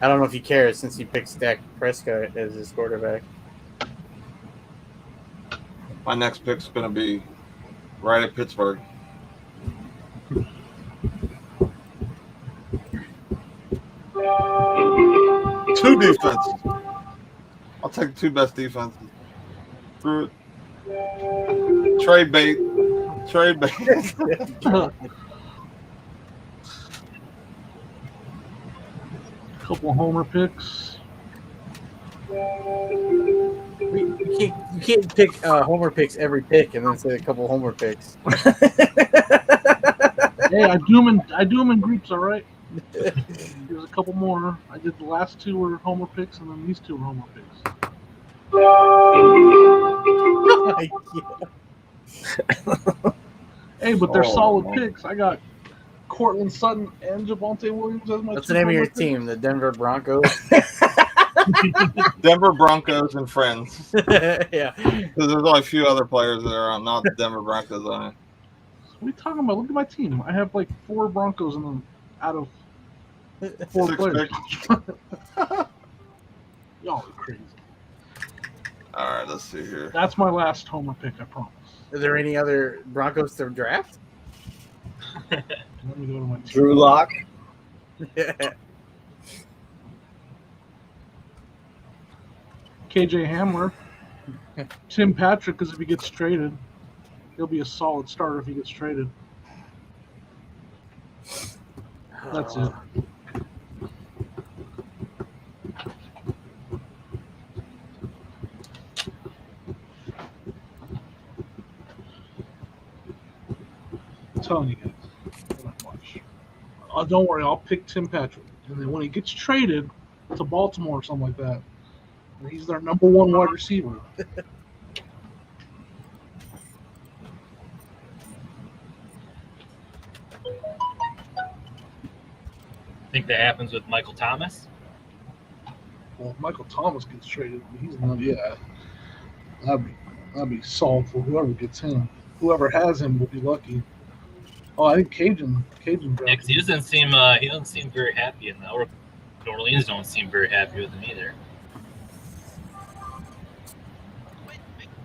I don't know if he cares since he picks Dak Prescott as his quarterback. My next pick's going to be right at Pittsburgh. Two defenses. I'll take the two best defenses. Through it. Trade bait. Couple homer picks. You can't pick homer picks every pick and then say a couple homer picks. Hey, I do them in groups, all right. There's a couple more. I did the last two were homer picks, and then these two were homer picks. Hey, but they're Oh, solid man. picks. I got Cortland Sutton and Javonte Williams as my What's two the name of your homer picks. team? The Denver Broncos. Denver Broncos and friends. Yeah. Because there's only a few other players that are not Denver Broncos on it. What are you talking about? Look at my team. I have like 4 Broncos in them out of 4 6 players. picks. Y'all are crazy. All right, let's see here. That's my last homer pick, I promise. Are there any other Broncos to draft? Let me go to my team. Drew Lock. KJ Hamler. Tim Patrick, because if he gets traded, he'll be a solid starter if he gets traded. That's it. I'm telling you guys. Not much. Don't worry, I'll pick Tim Patrick. And then when he gets traded to Baltimore or something like that, and he's their number 1 wide receiver. Think that happens with Michael Thomas? Well, if Michael Thomas gets traded, he's not. Yeah, that'd be solid for whoever gets him. Whoever has him will be lucky. Oh, I think Cajun. Yeah, 'cause he doesn't seem very happy in that. Or New Orleans don't seem very happy with him either.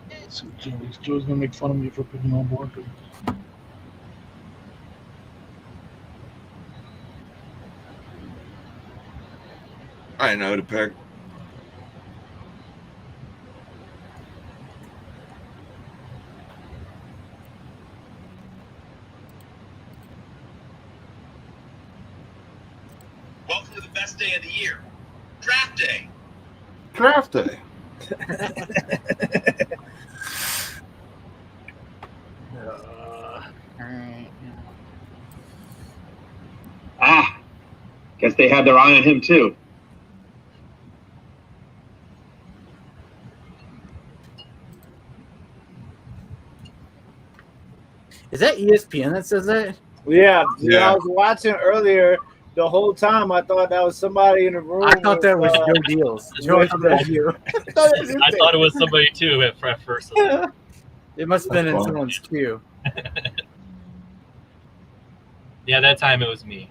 Let's see, Joe's gonna make fun of me for picking on Broncos. I know who to pick. Welcome to the best day of the year, draft day. Draft day. Ah, guess they had their eye on him too. Is that ESPN that says that? Yeah, Yeah. I was watching earlier. The whole time I thought that was somebody in the room. I thought that was with, Joe Deals. Joe, I thought that was you. I thought it was somebody too at first. It must have been in That's someone's queue. Yeah, that time it was me.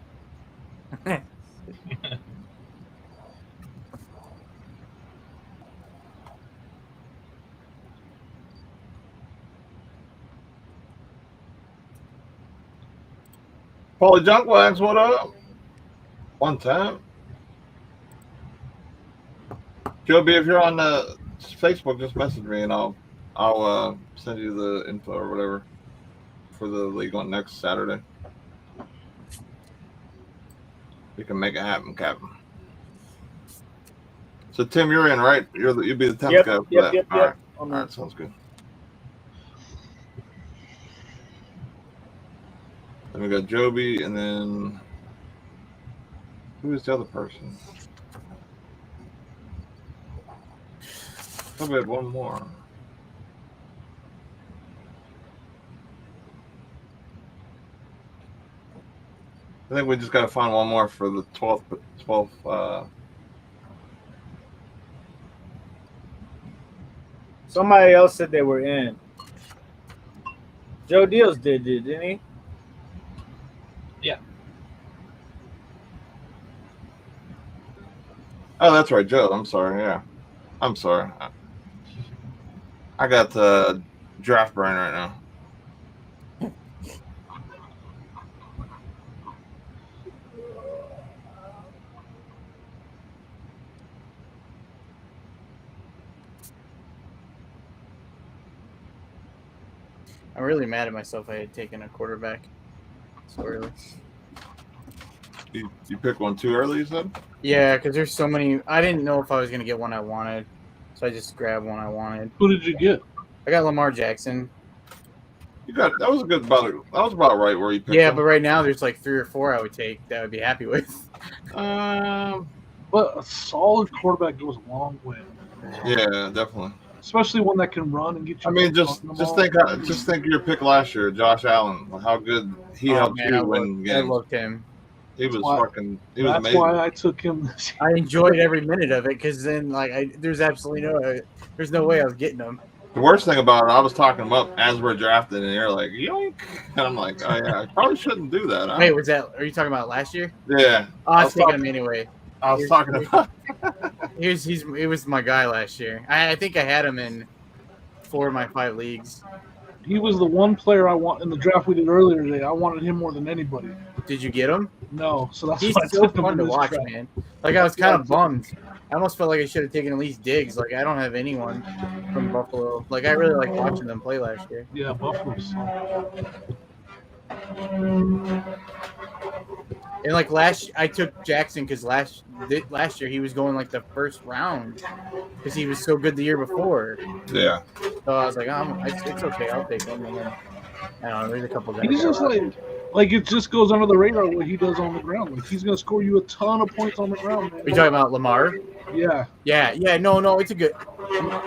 Paulie Junkwags, what up? One time. Joby, if you're on the Facebook, just message me and I'll send you the info or whatever for the league on next Saturday. You can make it happen, Captain. So Tim, you're in, right? You'll be the 10th guy for that. Yep. All right. All right, sounds good. Then we got Joby, and then who is the other person? How about one more? I think we just got to find one more for the 12th. Somebody else said they were in. Joe Deals didn't he? Yeah. Oh, that's right, Joe. I'm sorry. Yeah, I'm sorry. I got the draft brain right now. I'm really mad at myself. I had taken a quarterback so early. You picked one too early, you said? Yeah, because there's so many. I didn't know if I was going to get one I wanted, so I just grabbed one I wanted. Who did you get? I got Lamar Jackson. You got that was a good about that was about right where you picked. Yeah, him. but right now there's like 3 or 4 I would take that I would be happy with. But a solid quarterback goes a long way. Yeah, definitely. especially one that can run and get you. I mean, just the ball. think of your pick last year, Josh Allen. How good he helped man, I you win games. loved him. He was why- fucking. He was That's amazing. why I took him this year. I enjoyed every minute of it because then, like, there's absolutely there's no way I was getting him. The worst thing about it, I was talking him up as we're drafting, and you're like, yoink. And I'm like, oh, yeah, I probably shouldn't do that. Huh? Wait, are you talking about last year? Yeah. Oh, I was taking him anyway. I was talking about. He was my guy last year. I think I had him in 4 of my 5 leagues. He was the one player I want in the draft we did earlier today. I wanted him more than anybody. Did you get him? No, so that's He's why I so took him fun in to this watch, draft. man. Like, I was kind of bummed. I almost felt like I should have taken at least Diggs. Like, I don't have anyone from Buffalo. Like, I really liked watching them play last year. Yeah, Buffalo's. And like I took Jackson because last year he was going like the first round because he was so good the year before. Yeah. So I was like, it's okay, I'll take him. And then I don't know, there's a couple guys. He's just like it just goes under the radar what he does on the ground. Like he's gonna score you a ton of points on the ground, man. Are you talking about Lamar? Yeah. Yeah. No, it's a good.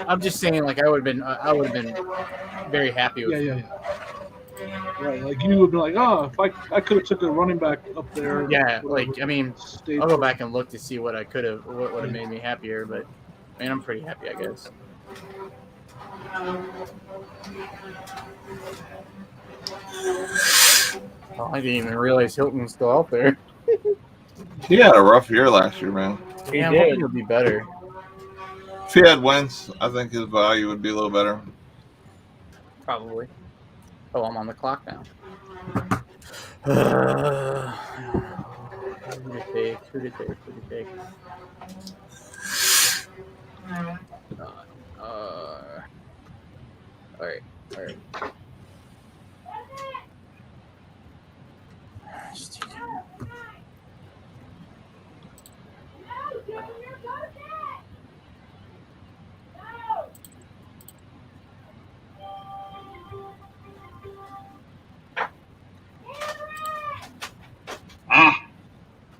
I'm just saying, like I would have been very happy with. Yeah. Right, like you would be like, oh, if I could have took a running back up there. Yeah, whatever, like I mean, stayed I'll go there. back and look to see what I could have, what would have made me happier. But I mean, I'm pretty happy, I guess. Oh, I didn't even realize Hilton was still out there. He had a rough year last year, man. Yeah, I'm hoping it'll be better. If he had Wentz, I think his value would be a little better. Probably. Oh, I'm on the clock now. Who to take? All right. Just take him.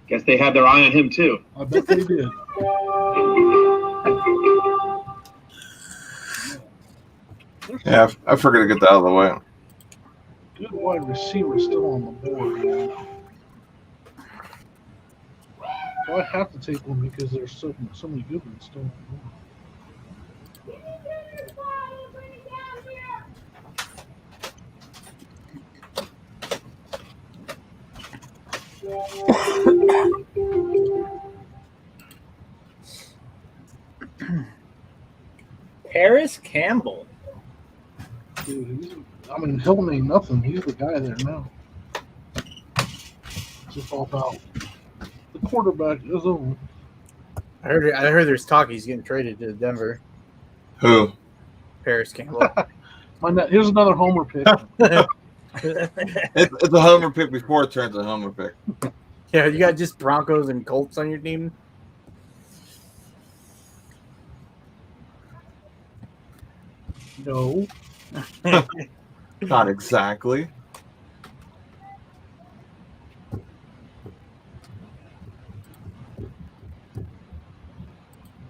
Guess they had their eye on him too. I bet they did. Yeah, I forgot to get that out of the way. Good wide receiver still on the board, man. So I have to take one because there's so many good ones still on the board. Paris Campbell. Dude, Hilton ain't nothing. He's the guy there now. It's just all about the quarterback is over. I heard there's talk he's getting traded to Denver. Who? Paris Campbell. Here's another homer pick. It's a homer pick before it turns a homer pick. Yeah, you got just Broncos and Colts on your team. No. Not exactly.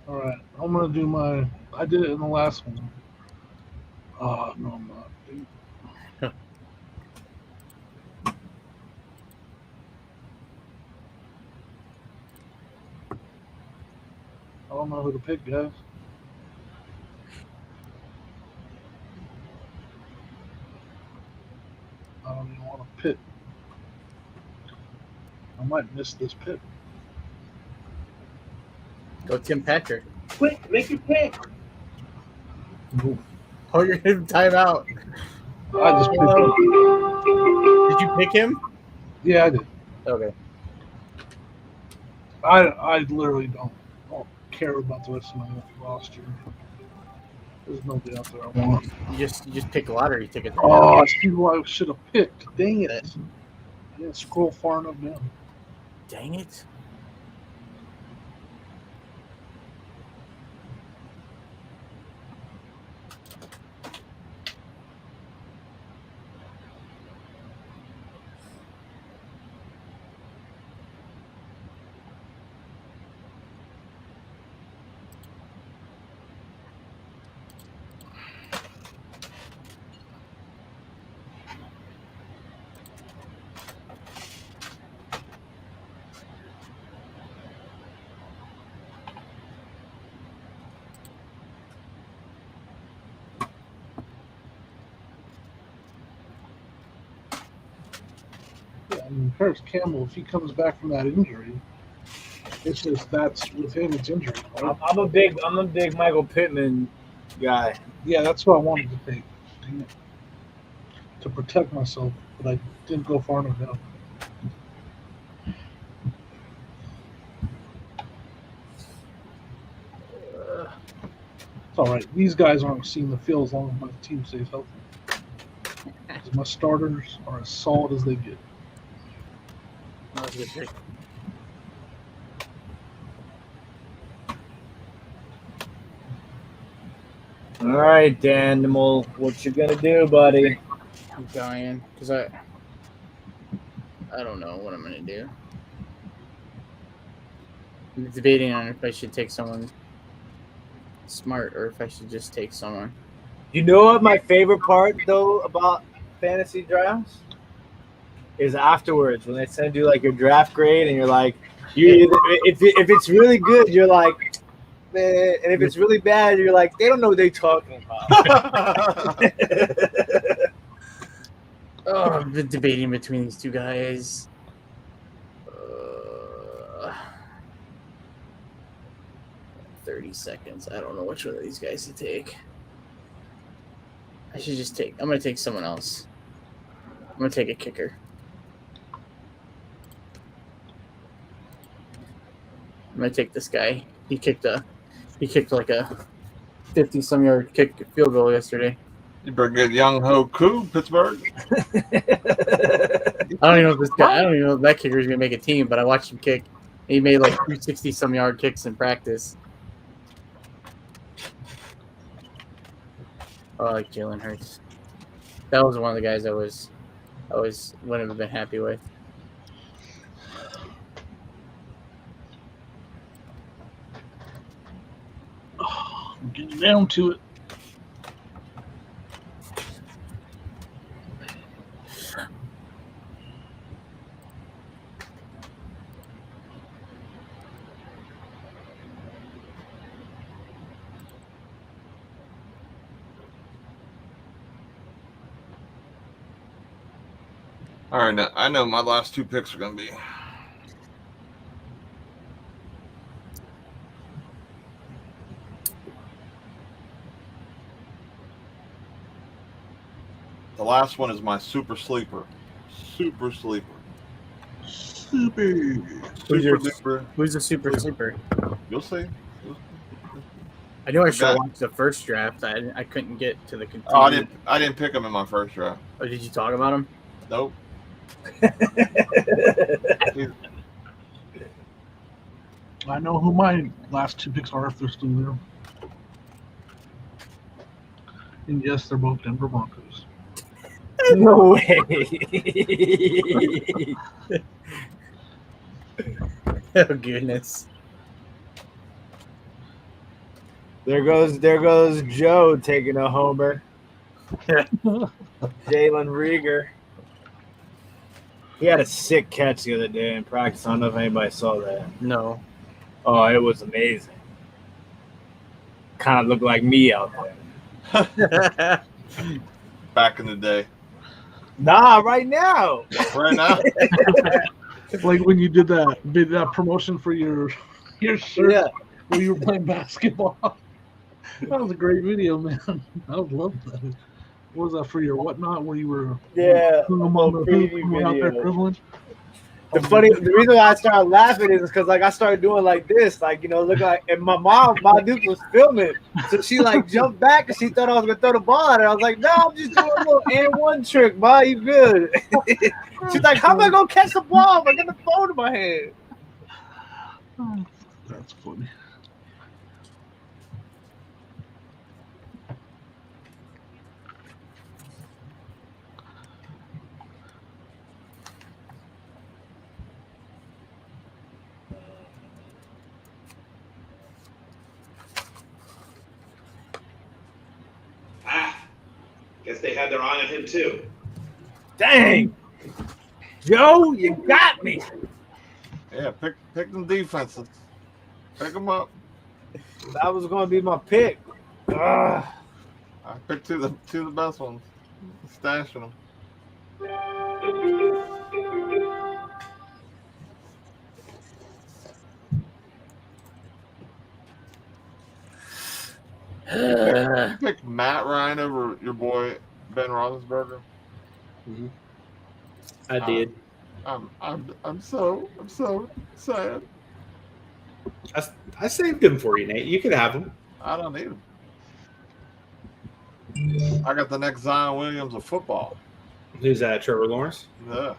All right, I'm gonna do I did it in the last one. Oh no, I'm not. Dude. I don't know who to pick, guys. I don't even want to pick. I might miss this pick. Go Tim Patrick. Quick, make your pick. Oh, you're gonna time out. I just picked him. Did you pick him? Yeah, I did. Okay. I literally don't care about the rest of my roster. There's nobody out there I want. You just pick lottery tickets. Oh, it's people I should have picked. Dang it. I didn't scroll far enough down. Dang it. I mean, Paris Campbell, if he comes back from that injury, it's just that's with him, it's injury. Right? I'm a big Michael Pittman guy. Yeah, that's what I wanted to take. Dang it. To protect myself, but I didn't go far enough down. It's all right. These guys aren't seeing the field as long as my team stays healthy. 'Cause my starters are as solid as they get. That was a good pick. All right, Danimal, what you gonna do, buddy? I'm dying because I don't know what I'm gonna do. I'm debating on if I should take someone smart or if I should just take someone. You know what my favorite part though about fantasy drafts is afterwards when they send you like your draft grade and you're like, if it's really good, you're like, man, and if it's really bad, you're like, they don't know what they're talking about. Oh, I've been debating between these two guys. 30 seconds. I don't know which one of these guys to take. I should just take. I'm gonna take someone else. I'm gonna take a kicker. I'm gonna take this guy. He kicked like a 50-some yard field goal yesterday. You better get Young Ho Koo, Pittsburgh. I don't even know if this guy. I don't even know if that kicker is gonna make a team. But I watched him kick. He made like 260-some yard kicks in practice. Oh, I like Jalen Hurts. That was one of the guys I wouldn't have been happy with. I'm getting down to it. All right, now I know my last two picks are going to be. The last one is my super sleeper. Super sleeper. Super. Who's the super sleeper? You'll see. I knew I should have watched the first draft. I couldn't get to the continue. Oh, I didn't pick him in my first draft. Oh, did you talk about him? Nope. I know who my last two picks are if they're still there. And yes, they're both Denver Broncos. No way. Oh goodness. There goes Joe taking a homer. Jalen Rieger. He had a sick catch the other day in practice. I don't know if anybody saw that. No. Oh, it was amazing. Kind of looked like me out there. Back in the day. Nah, right now. Right now. Like when you did that promotion for your shirt. Yeah. Where you were playing basketball. That was a great video, man. I would love that. What was that for your whatnot where you were out there dribbling? The reason why I started laughing is because like I started doing like this, like look like, and my dude was filming, so she like jumped back and she thought I was gonna throw the ball at her. I was like, no, I'm just doing a little and one trick, ma, you good? She's like, how am I gonna catch the ball if I get the phone in my hand? That's funny. Guess they had their eye on him too. Dang, Joe, you got me. Yeah, pick them defenses. Pick them up. That was gonna be my pick. I picked two of the best ones. Stashing them. You picked Matt Ryan over your boy Ben Roethlisberger. I did. I'm so sad. I saved him for you, Nate. You could have him. I don't need him. I got the next Zion Williams of football. Who's that? Trevor Lawrence? Yeah.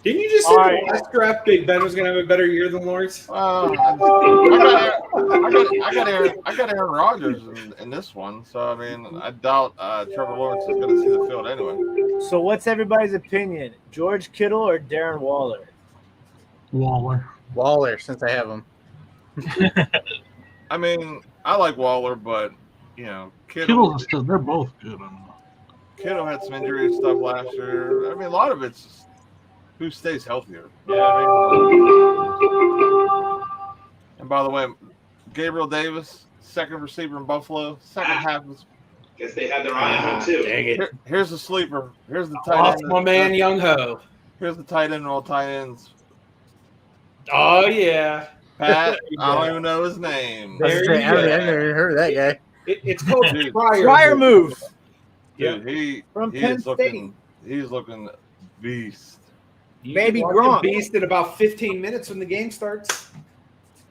Didn't you just say the last draft Big Ben was going to have a better year than Lawrence? I got Aaron Rodgers in this one, so I mean, I doubt Trevor Lawrence is going to see the field anyway. So what's everybody's opinion? George Kittle or Darren Waller? Waller, since I have him. I mean, I like Waller, but you know, Kittle's still, they're both good. Kittle had some injury stuff last year. I mean, a lot of it's just who stays healthier. Yeah. I mean, and by the way, Gabriel Davis, second receiver in Buffalo, second half was. Guess they had their eye on him too. Dang it. Here's the sleeper. Here's the tight Off end. my man, Young Ho. Here's the tight end and all tight ends. Oh, yeah. Pat, I don't even know his name. I never heard of that guy. It's called Fryer move. Dude, he is looking. He's looking beast. Baby Watch Gronk. him beast in about 15 minutes when the game starts.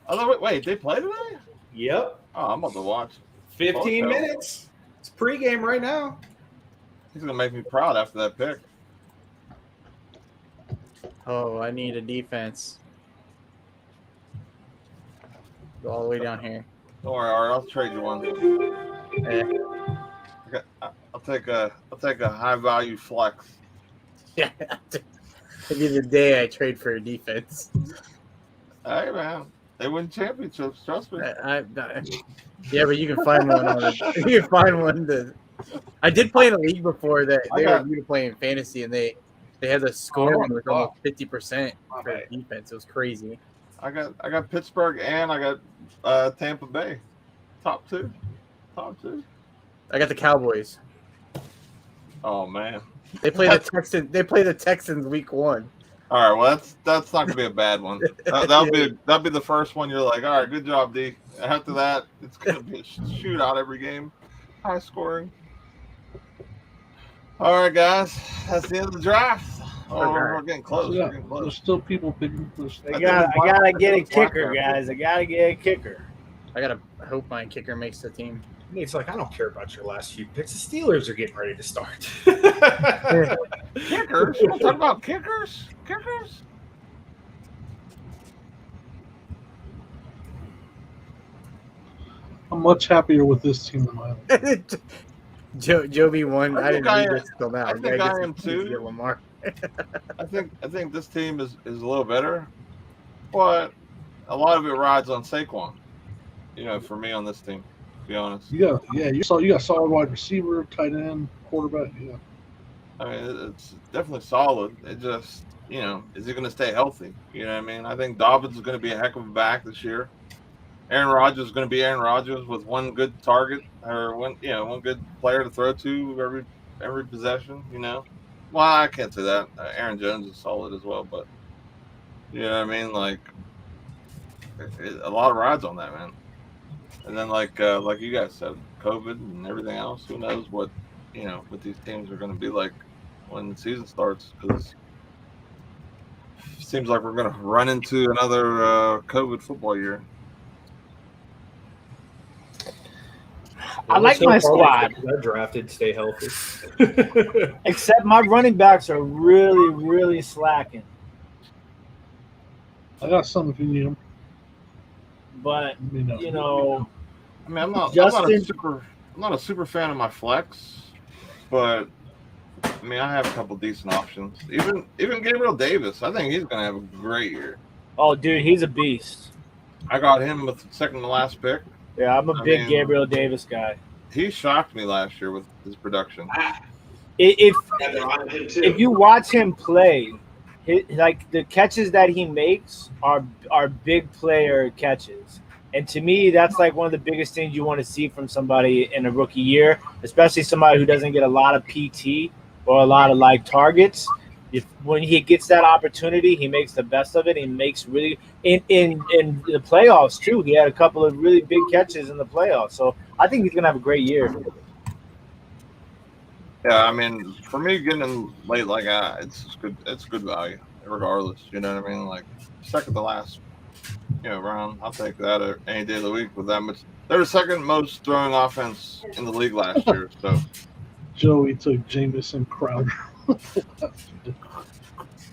Oh, wait, they play today? Yep. Oh, I'm about to watch. 15 Okay. minutes. It's pregame right now. He's gonna make me proud after that pick. Oh, I need a defense. Go all the way down here. Don't worry, Art, I'll trade you one. I'll take a high value flex. Yeah. Maybe the day I trade for a defense. Hey man, they win championships. Trust me. Yeah, but you can find one. You can find one. I did play in a league before that they were new to playing fantasy, and they had the scoring with almost 50% for defense. It was crazy. I got Pittsburgh and I got Tampa Bay, top two. I got the Cowboys. Oh man, they play the Texans. They play the Texans week 1. All right, well that's not gonna be a bad one. That'll be the first one. You're like, all right, good job, D. After that, it's gonna be a shootout every game, high scoring. All right, guys, that's the end of the draft. Oh, we're getting close. Yeah, We're getting close. there's still people picking. I gotta get a kicker, guys. I gotta get a kicker. I hope my kicker makes the team. It's like, I don't care about your last few picks. The Steelers are getting ready to start. Kickers? We'll talk about kickers? Kickers? I'm much happier with this team than mine. Joby won. I didn't read this till now. I think I am too. Lamar. I think this team is a little better, but a lot of it rides on Saquon. You know, for me on this team, to be honest. You got solid wide receiver, tight end, quarterback. Yeah. I mean, it's definitely solid. It just, you know, is he going to stay healthy? You know what I mean? I think Dobbins is going to be a heck of a back this year. Aaron Rodgers is going to be Aaron Rodgers with one good target or one good player to throw to every possession. You know, well, I can't say that. Aaron Jones is solid as well, but you know what I mean? Like a lot of rides on that, man. And then like you guys said, COVID and everything else. Who knows what these teams are going to be like when the season starts? Because it seems like we're going to run into another COVID football year. I like my squad. I drafted, stay healthy. Except my running backs are really, really slacking. I got some if you need them. But I mean, I'm not a super fan of my flex, but I mean, I have a couple decent options. Even Gabriel Davis, I think he's going to have a great year. Oh, dude, he's a beast. I got him with the second to last pick. Yeah, I'm a big Gabriel Davis guy. He shocked me last year with his production. If you watch him play, like the catches that he makes are big player catches. And to me, that's like one of the biggest things you want to see from somebody in a rookie year, especially somebody who doesn't get a lot of PT or a lot of like targets. when he gets that opportunity, he makes the best of it. He makes really in the playoffs too. He had a couple of really big catches in the playoffs, so I think he's gonna have a great year. Yeah, I mean, for me, getting in late like that, it's good. It's good value, regardless. You know what I mean? Like second to last, round. I'll take that any day of the week with that much. They're the second most throwing offense in the league last year. So Joey took Jamison Crowder.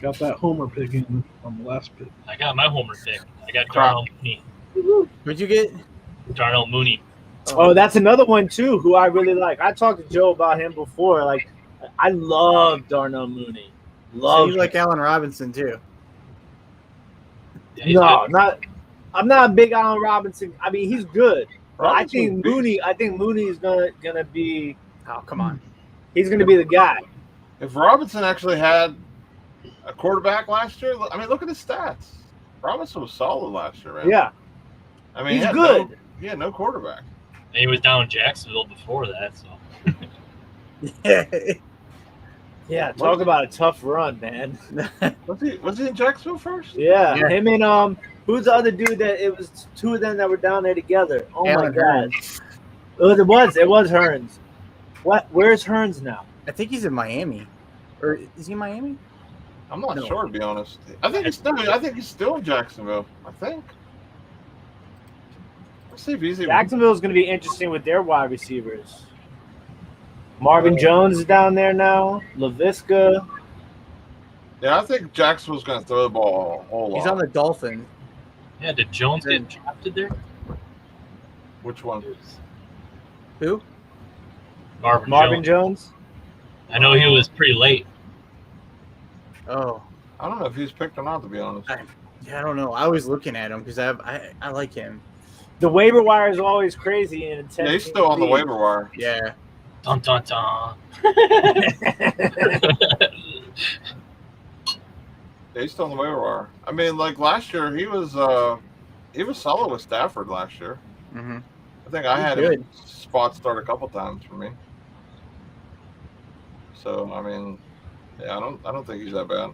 Got that homer pick in on the last pick. I got my homer pick. I got Darnell Mooney. What'd you get? Darnell Mooney. Oh, that's another one too, who I really like. I talked to Joe about him before. Like, I love Darnell Mooney. So you like Allen Robinson too? Yeah, I'm not a big Allen Robinson. I mean, he's good. But I think Mooney is gonna be. Oh, come on. He's gonna be the guy. if Robinson actually had a quarterback last year, I mean, look at his stats. Robinson was solid last year, man. Yeah. I mean, he's good. He had no quarterback. And he was down in Jacksonville before that, so. Yeah, talk about a tough run, man. Was he in Jacksonville first? Yeah. Him and who's the other dude that it was two of them that were down there together? Oh my God. It was Hearns. Where's Hearns now? I think he's in Miami. Or is he in Miami? I'm not sure, to be honest. I think he's still in Jacksonville. I think. Let's see if he's even. Jacksonville's going to be interesting with their wide receivers. Marvin Jones is down there now. LaVisca. Yeah, I think Jacksonville's going to throw the ball a whole lot. He's on the Dolphins. Yeah, did Jones get drafted there? Which one? Who? Marvin Jones. I know he was pretty late. Oh. I don't know if he's picked or not, to be honest. I don't know. I was looking at him because I like him. The waiver wire is always crazy. Yeah, he's still on the waiver wire. Yeah. Dun, dun, dun. He's still on the waiver wire. I mean, like last year, he was solid with Stafford last year. Mm-hmm. I think I had him spot start a couple times for me. So I mean, yeah, I don't think he's that bad.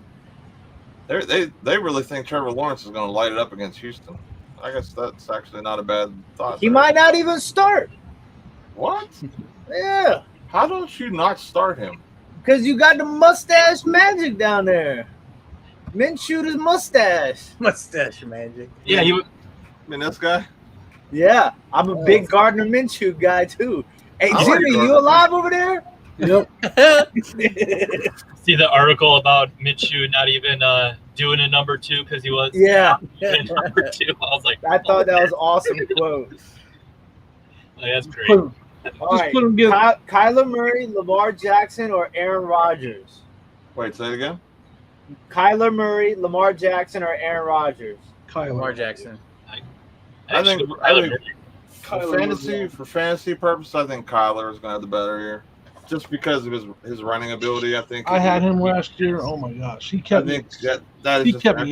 They really think Trevor Lawrence is going to light it up against Houston. I guess that's actually not a bad thought. He might not even start. What? Yeah. How don't you not start him? Because you got the mustache magic down there. Minshew's mustache. Mustache magic. Yeah, I mean, this guy? Yeah. I'm a big Gardner Minshew guy, too. Hey, Jimmy, you alive over there? Yep. See the article about Minshew not even doing a number 2 because he was number 2. I was like, I thought that was an awesome quote. Like, that's great. All right, Kyler Murray, Lamar Jackson, or Aaron Rodgers? Wait, say it again? Kyler Murray, Lamar Jackson, or Aaron Rodgers? Lamar Jackson. I think for fantasy purposes, I think Kyler is going to have the better year. Just because of his running ability, I think. I had him last year. Oh my gosh, he kept me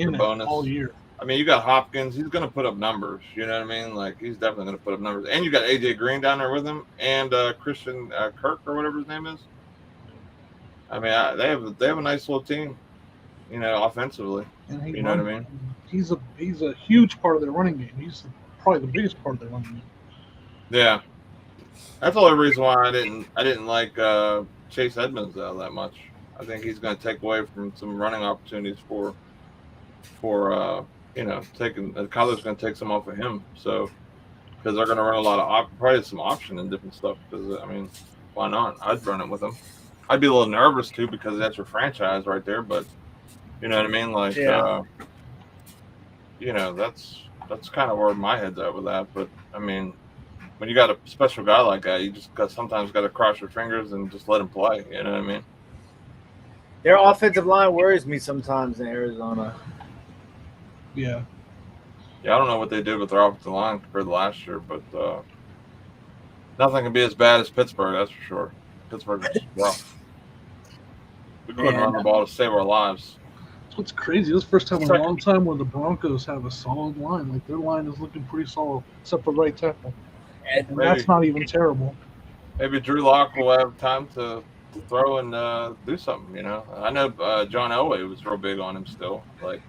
in bonus all year. I mean, you got Hopkins. He's going to put up numbers. You know what I mean? Like, he's definitely going to put up numbers. And you got AJ Green down there with him, and Christian Kirk or whatever his name is. I mean, they have a nice little team. You know, offensively. You know what I mean? He's a huge part of their running game. He's probably the biggest part of their running game. Yeah. That's the only reason why I didn't like Chase Edmonds that much. I think he's going to take away from some running opportunities for Kyler's going to take some off of him. So because they're going to run a lot of probably some option and different stuff. Because I mean, why not? I'd run it with him. I'd be a little nervous too because that's your franchise right there. But you know what I mean? Like, that's kind of where my head's at with that. But I mean, when you got a special guy like that, you just sometimes got to cross your fingers and just let him play. You know what I mean? Their offensive line worries me sometimes in Arizona. Yeah. Yeah, I don't know what they did with their offensive line compared to last year, but nothing can be as bad as Pittsburgh, that's for sure. Pittsburgh is rough. We couldn't run the ball to save our lives. That's what's crazy. This is the first time in a long time where the Broncos have a solid line. Like, their line is looking pretty solid, except for right tackle. And that's not even terrible. Maybe Drew Lock will have time to throw and do something. I know John Elway was real big on him still. Like,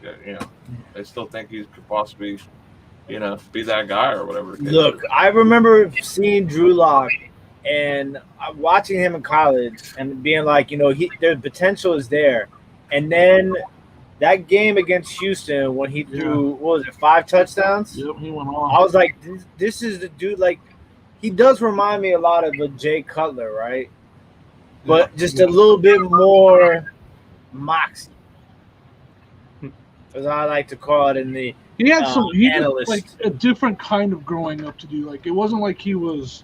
they still think he could possibly, be that guy or whatever. the case Look, is. I remember seeing Drew Lock and watching him in college and being like, their potential is there. And then that game against Houston when he threw, what was it, 5 touchdowns? Yep, he went I on. was like, this is the dude. Like, he does remind me a lot of a Jay Cutler, right? But just a little bit more moxie, as I like to call it in the He had some. He had analyst. like a different kind of growing up to do. Like it wasn't like he was.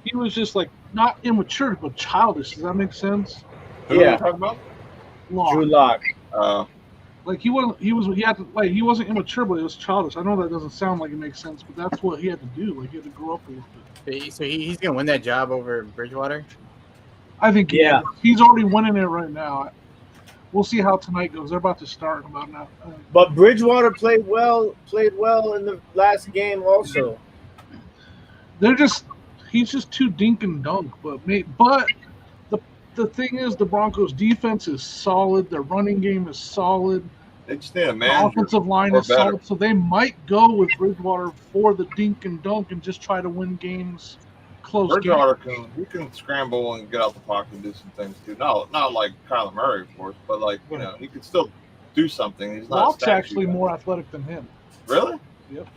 He was just like not immature, but childish. Does that make sense? Who are Yeah. you talking about? Long. Drew Lock. Like he wasn't. He had to, like he wasn't immature, but it was childish. I know that doesn't sound like it makes sense, but that's what he had to do. Like he had to grow up a little bit. So he's gonna win that job over Bridgewater. I think Yeah. he's already winning it right now. We'll see how tonight goes. They're about to start in about now. But Bridgewater played well in the last game also. He's just too dink and dunk. But the thing is, the Broncos' defense is solid. Their running game is solid. They just need a The manager. offensive line or is better. solid. So they might go with Bridgewater for the dink and dunk and just try to win games close. Bridgewater can scramble and get out the pocket and do some things too. Not like Kyler Murray, of course, but like he can still do something. He's not. Locke's actually more athletic than him. Really? Yep.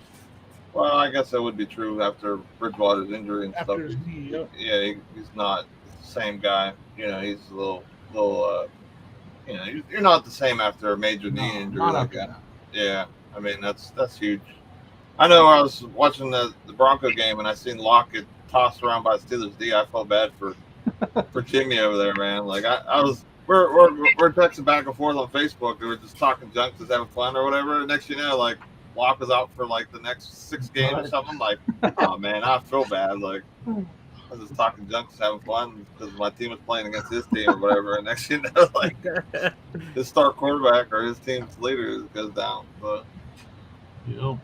Well, I guess that would be true after Bridgewater's injury and After stuff. his knee, yep. Yeah, he's not the same guy. He's a little. You're not the same after a major knee injury not like after that. that. Yeah, I mean that's huge. I know I was watching the Bronco game and I seen Locke get tossed around by Steelers D. I felt bad for Jimmy over there, man. Like we're texting back and forth on Facebook. We were just talking junk, just having fun or whatever. And next you know, like Locke was out for like the next 6 games or something. I'm like, oh man, I feel bad. Like I was just talking junk, just having fun because my team was playing against his team or whatever. And next you know, like his star quarterback or his team's leader goes down. But Yep. well,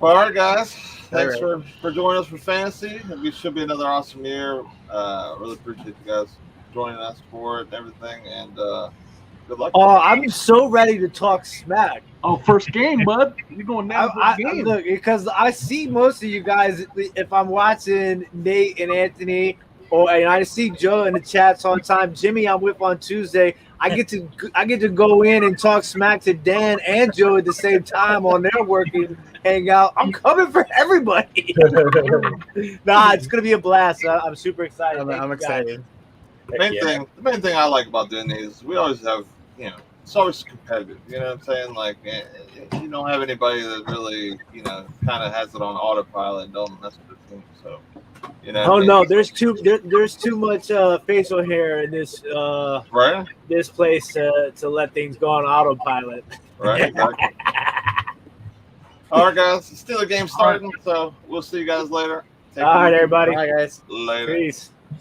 all right, guys. Thanks All for joining us for fantasy. It should be another awesome year. Really appreciate you guys joining us for it and everything. And good luck. Oh, I'm so ready to talk smack. Oh, first game, bud. You're going down first game. Look, because I see most of you guys. If I'm watching Nate and Anthony, and I see Joe in the chats all the time. Jimmy, I'm with on Tuesday. I get to go in and talk smack to Dan and Joe at the same time on their working hangout. I'm coming for everybody. Nah, it's gonna be a blast. I'm super excited. I'm excited. The main thing I like about doing these is we always have, it's always competitive. You know what I'm saying? Like, you don't have anybody that really, kind of has it on autopilot and don't mess with the team. So, Oh no, there's too much facial hair in this right? this place to let things go on autopilot. Right. Exactly. All right, guys. It's still a game starting, so we'll see you guys later. All right, everybody. Bye, guys. Later. Peace.